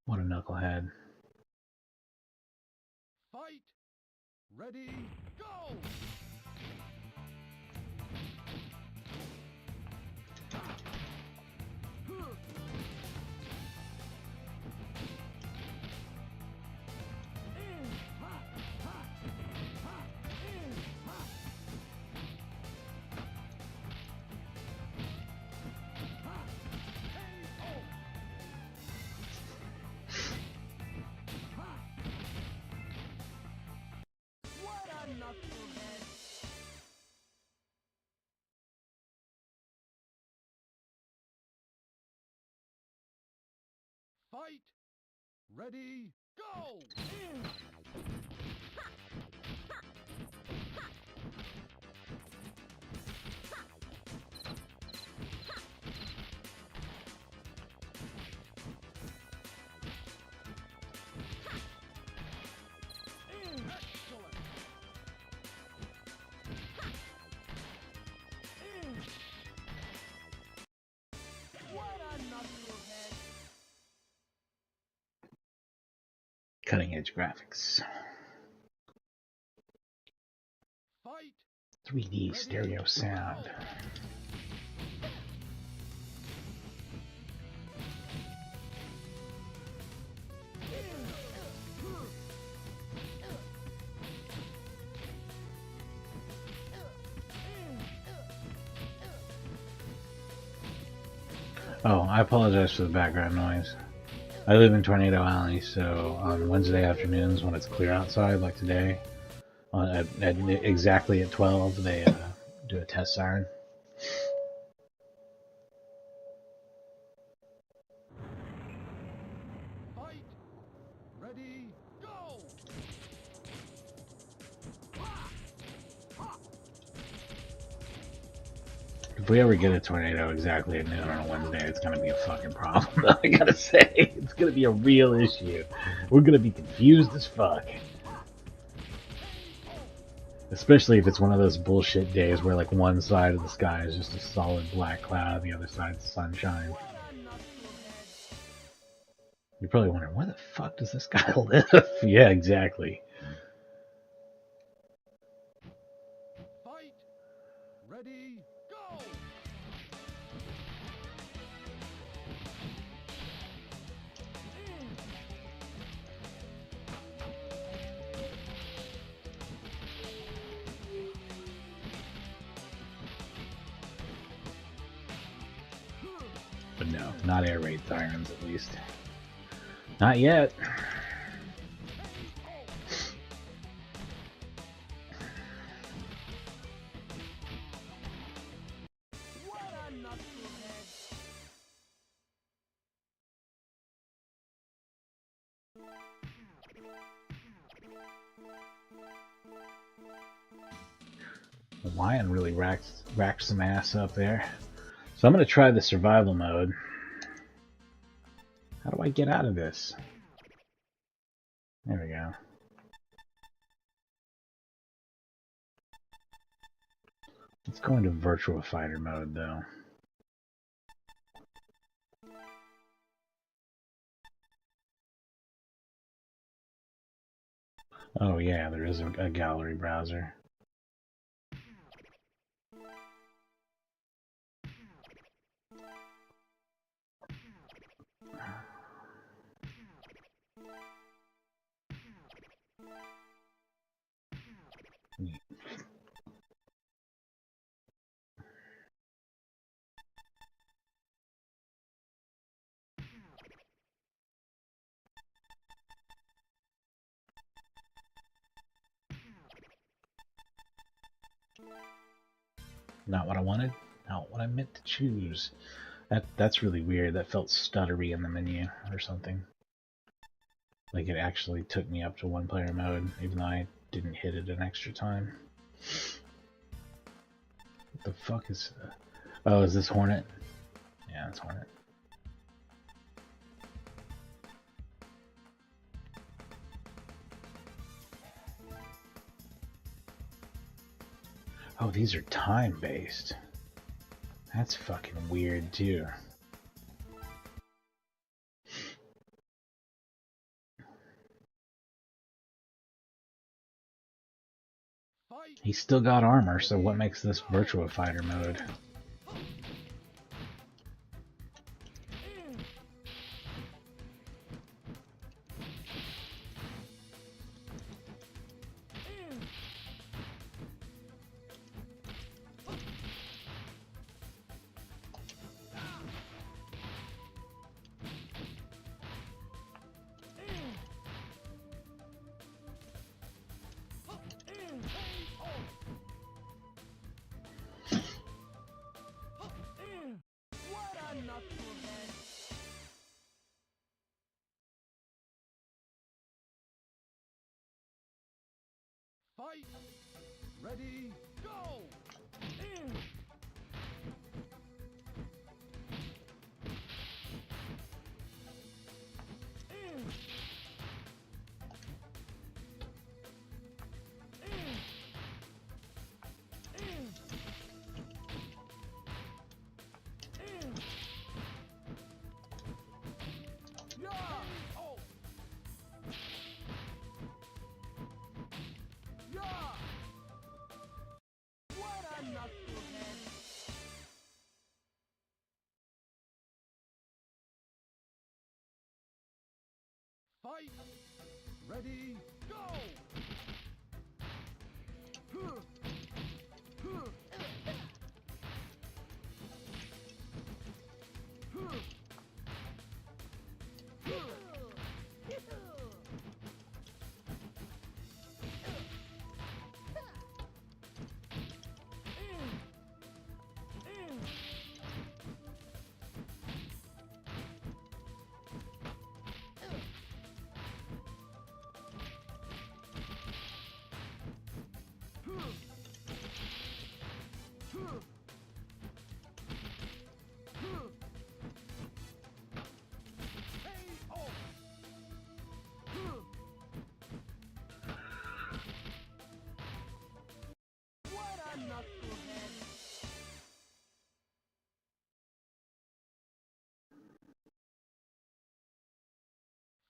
What a knucklehead. Fight. Ready. Go. Fight. Ready. Go. Excellent. Cutting edge graphics. Fight. 3D stereo sound. Oh, I apologize for the background noise. I live in Tornado Alley, so on Wednesday afternoons when it's clear outside, like today, exactly at 12, they do a test siren. Fight. Ready. Go. If we ever get a tornado exactly at noon on a Wednesday, it's gonna be a fucking problem. I gotta say, it's gonna be a real issue. We're gonna be confused as fuck. Especially if it's one of those bullshit days where like one side of the sky is just a solid black cloud and the other side's sunshine. You're probably wondering, where the fuck does this guy live? Yeah, exactly. Fight. Ready. Go. But no, not air raid sirens at least. Not yet. The lion really racked some ass up there. So I'm going to try the survival mode. How do I get out of this? There we go. Let's go into Virtua Fighter mode, though. Oh yeah, there is a gallery browser. Not what I wanted, not what I meant to choose. That's really weird. That felt stuttery in the menu or something. Like it actually took me up to one player mode, even though I didn't hit it an extra time. What the fuck is... Oh, is this Hornet? Yeah, it's Hornet. Oh, these are time-based. That's fucking weird, too. He's still got armor, so what makes this Virtua Fighter mode? Fight! Ready, go! Fight! Ready, go!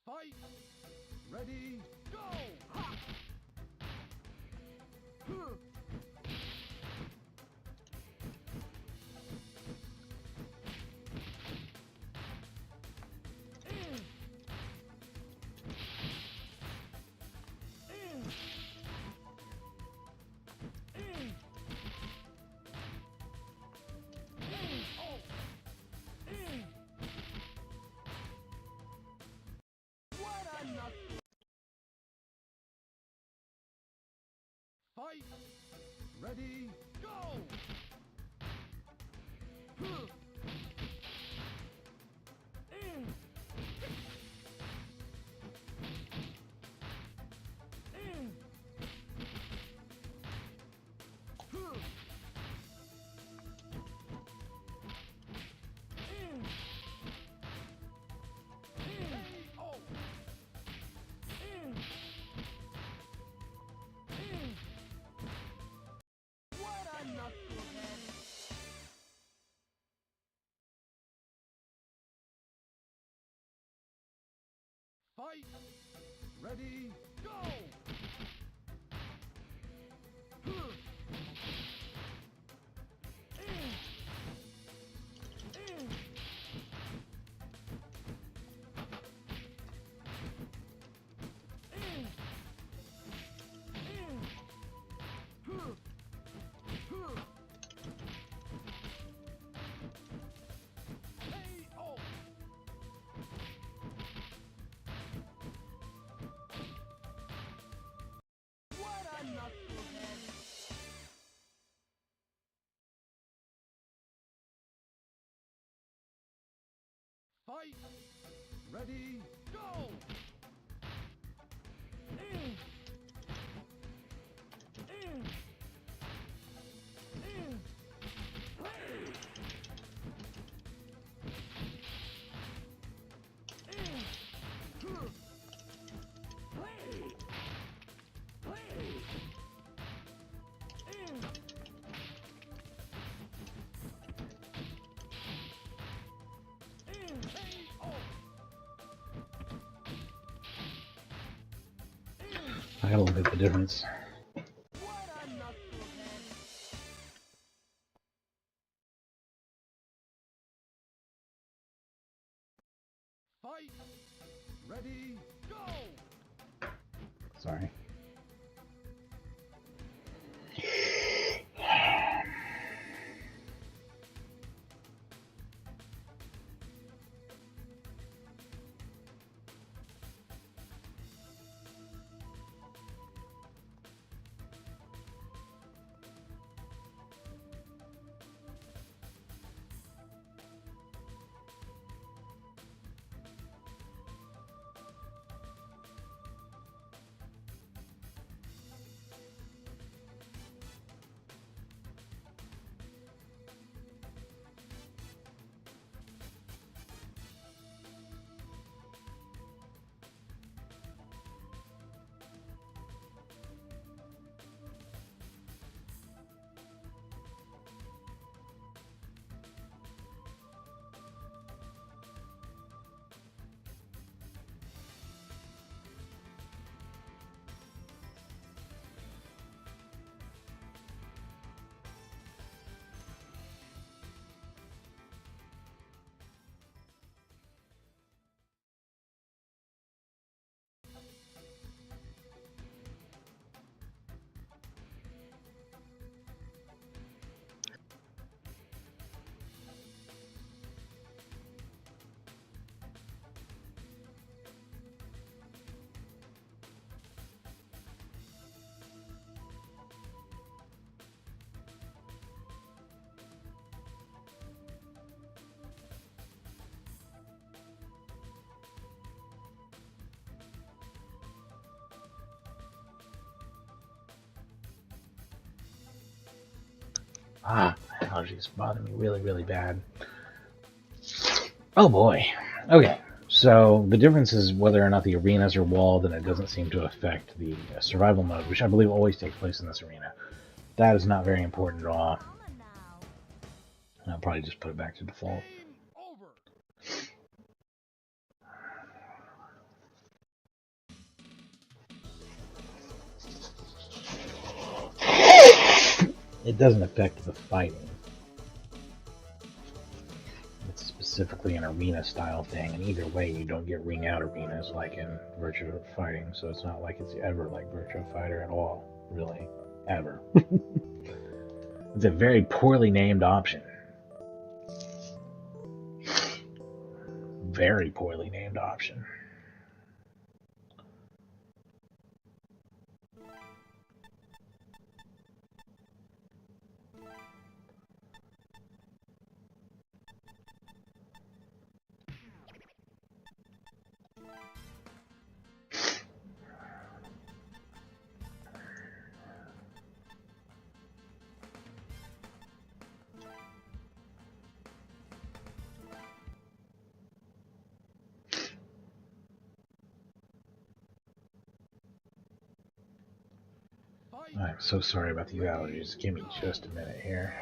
Fight! Ready, go! Ha! Fight! Ready, go! Fight. Ready, go! Fight! Ready, go! I gotta look at the difference. Fight! Ready, go! Sorry. Ah, allergies bother me really, really bad. Oh boy. Okay, so the difference is whether or not the arenas are walled, and it doesn't seem to affect the survival mode, which I believe always takes place in this arena. That is not very important at all. I'll probably just put it back to default. Game over! It doesn't affect the fighting. It's specifically an arena style thing, and either way you don't get ring out arenas like in Virtua Fighting, so it's not like it's ever like Virtua Fighter at all, really, ever. It's a very poorly named option. Very poorly named option. I'm so sorry about these allergies. Give me just a minute here.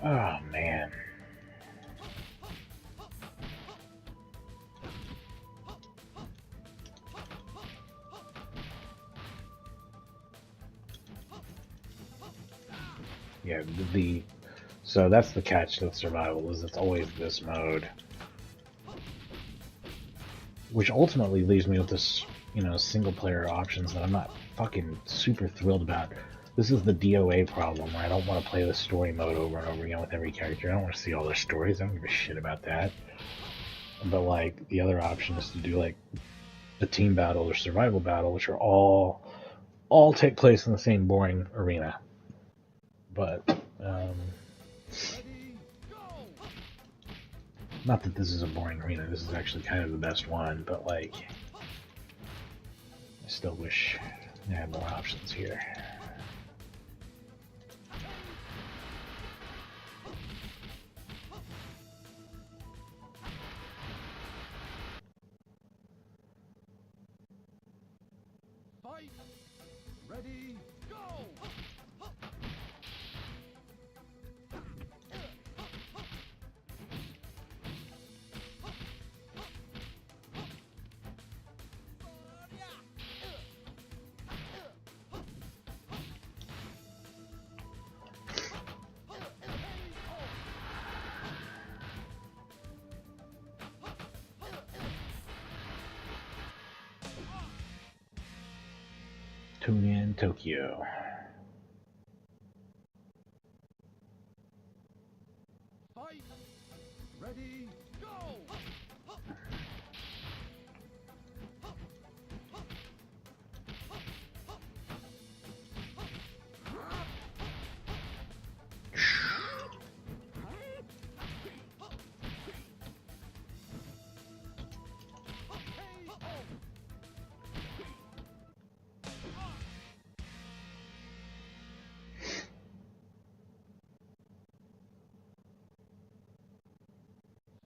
Oh man. Yeah, so that's the catch to the survival, is it's always this mode. Which ultimately leaves me with this, single player options that I'm not fucking super thrilled about. This is the DOA problem, where I don't want to play the story mode over and over again with every character. I don't want to see all their stories. I don't give a shit about that. But like the other option is to do like a team battle or survival battle, which are all take place in the same boring arena. But Ready, go! not that this is a boring arena. This is actually kind of the best one. But like, I still wish I had more options here. Fight! Ready, go! Tune in Tokyo. Fight! Ready, go!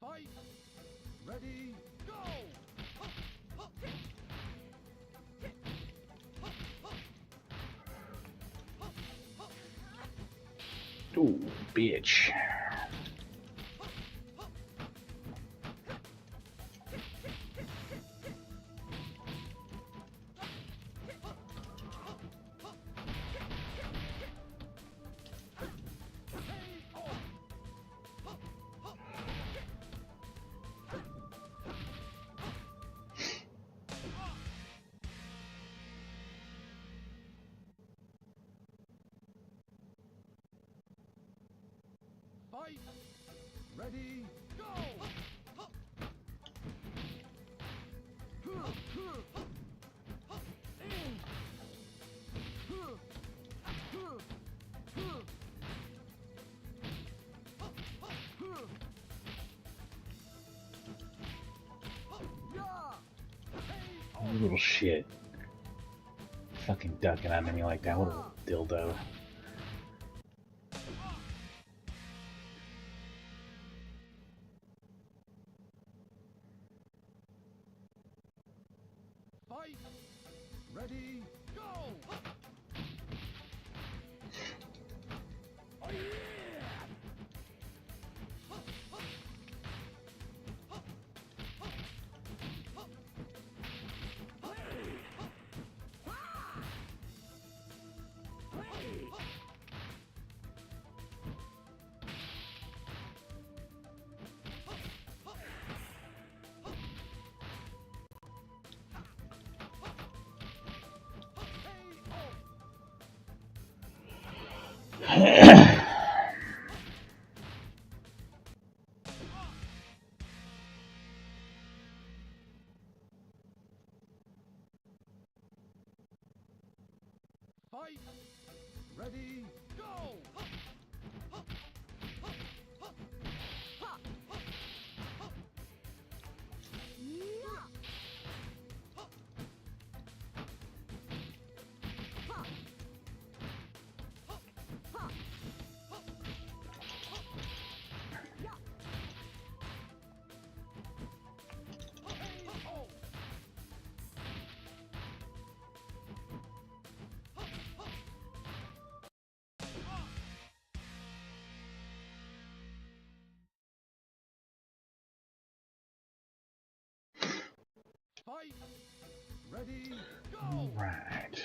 Fight! Ready, go! Ooh, bitch. Fight! Ready, go! You little shit. Fucking ducking at me like that. What a little dildo. Fight! Ready, go! Fight! Ready, go! Fight. Ready, go! All right.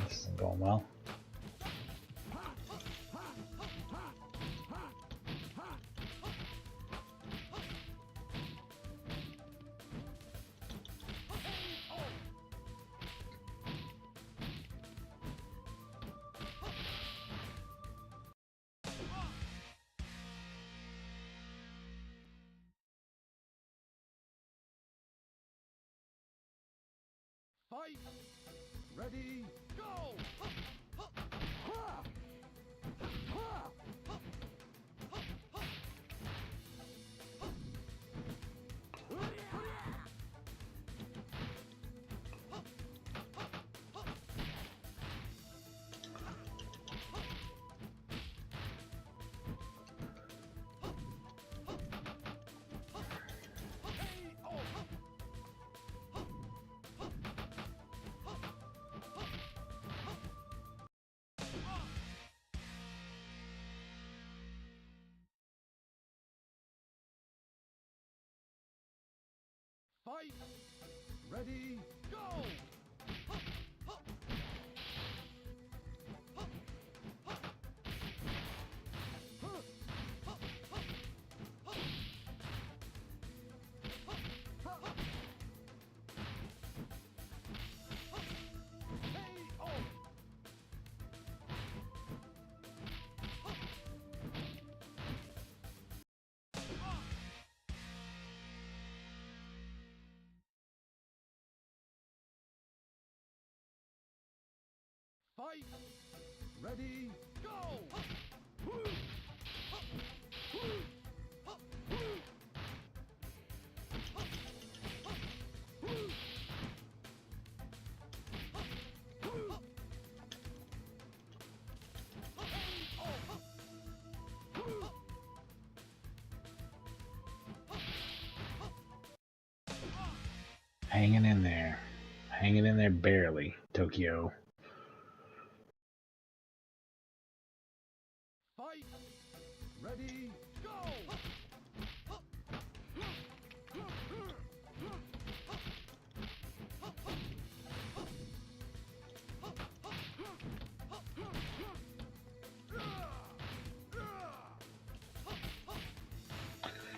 This isn't going well. Fight. Ready, go! Fight. Ready, go! Fight. Ready, go! Hanging in there. Hanging in there barely, Tokyo. Fight. Ready, go!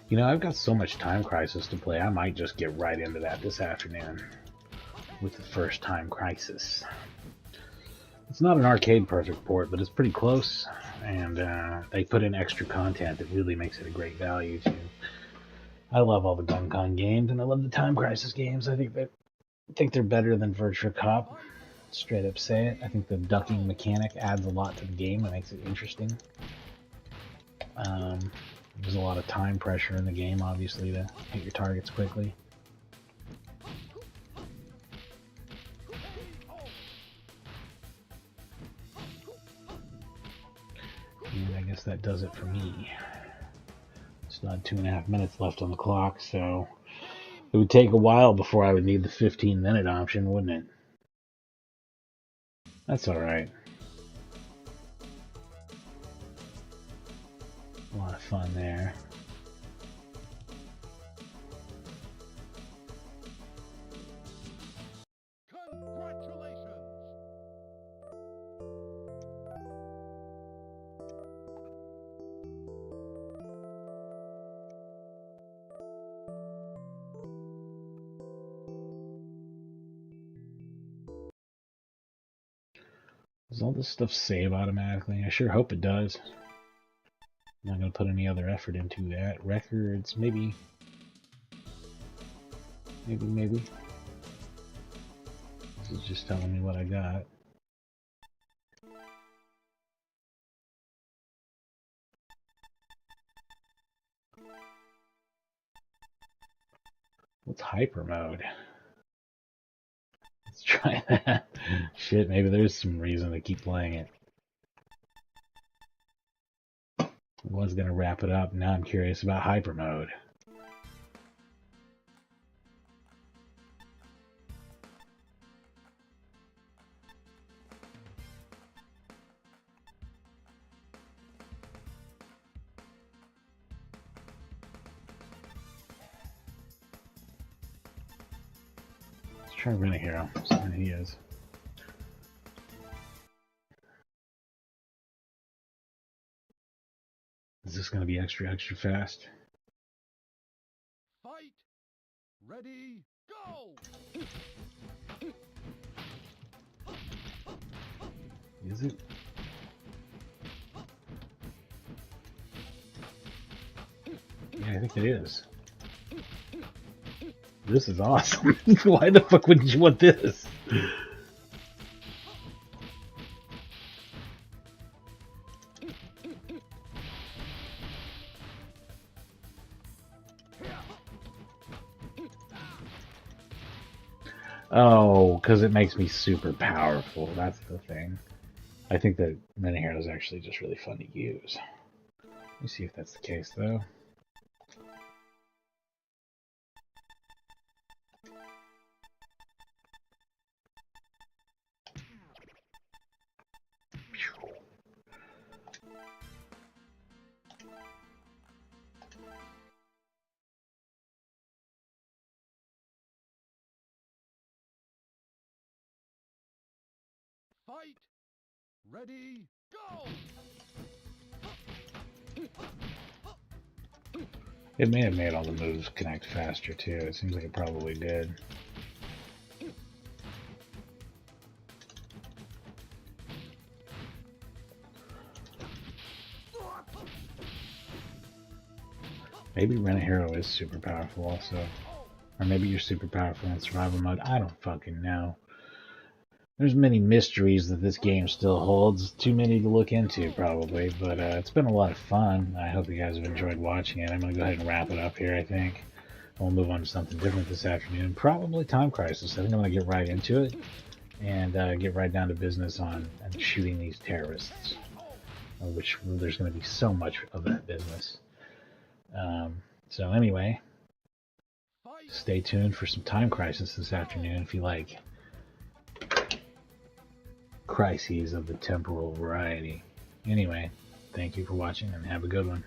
You know, I've got so much Time Crisis to play, I might just get right into that this afternoon with the first Time Crisis. It's not an arcade perfect port, but it's pretty close, and they put in extra content that really makes it a great value too. I love all the Gun Con games, and I love the Time Crisis games. I think they're better than Virtua Cop. Straight up say it. I think the ducking mechanic adds a lot to the game and makes it interesting. There's a lot of time pressure in the game, obviously, to hit your targets quickly. And I guess that does it for me. It's not 2.5 minutes left on the clock, so it would take a while before I would need the 15-minute option, wouldn't it? That's alright. A lot of fun there. Congratulations! Does all this stuff save automatically? I sure hope it does. I'm not going to put any other effort into that. Records, maybe. Maybe. This is just telling me what I got. What's hyper mode? Let's try that. Shit, maybe there's some reason to keep playing it. I was going to wrap it up. Now I'm curious about hyper mode. Try Rent a Hero. See how he is. Is this going to be extra fast? Fight. Ready, go! Is it? Yeah, I think it is. This is awesome. Why the fuck would you want this? Oh, because it makes me super powerful. That's the thing. I think that Rent a Hero is actually just really fun to use. Let me see if that's the case, though. Fight. Ready, go! It may have made all the moves connect faster, too. It seems like it probably did. Maybe Rent a Hero is super powerful also. Or maybe you're super powerful in survival mode. I don't fucking know. There's many mysteries that this game still holds. Too many to look into, probably. But it's been a lot of fun. I hope you guys have enjoyed watching it. I'm going to go ahead and wrap it up here, I think. We'll move on to something different this afternoon. Probably Time Crisis. I think I'm going to get right into it. And get right down to business on shooting these terrorists. Which there's going to be so much of that business. So anyway, stay tuned for some Time Crisis this afternoon if you like crises of the temporal variety. Anyway, thank you for watching and have a good one.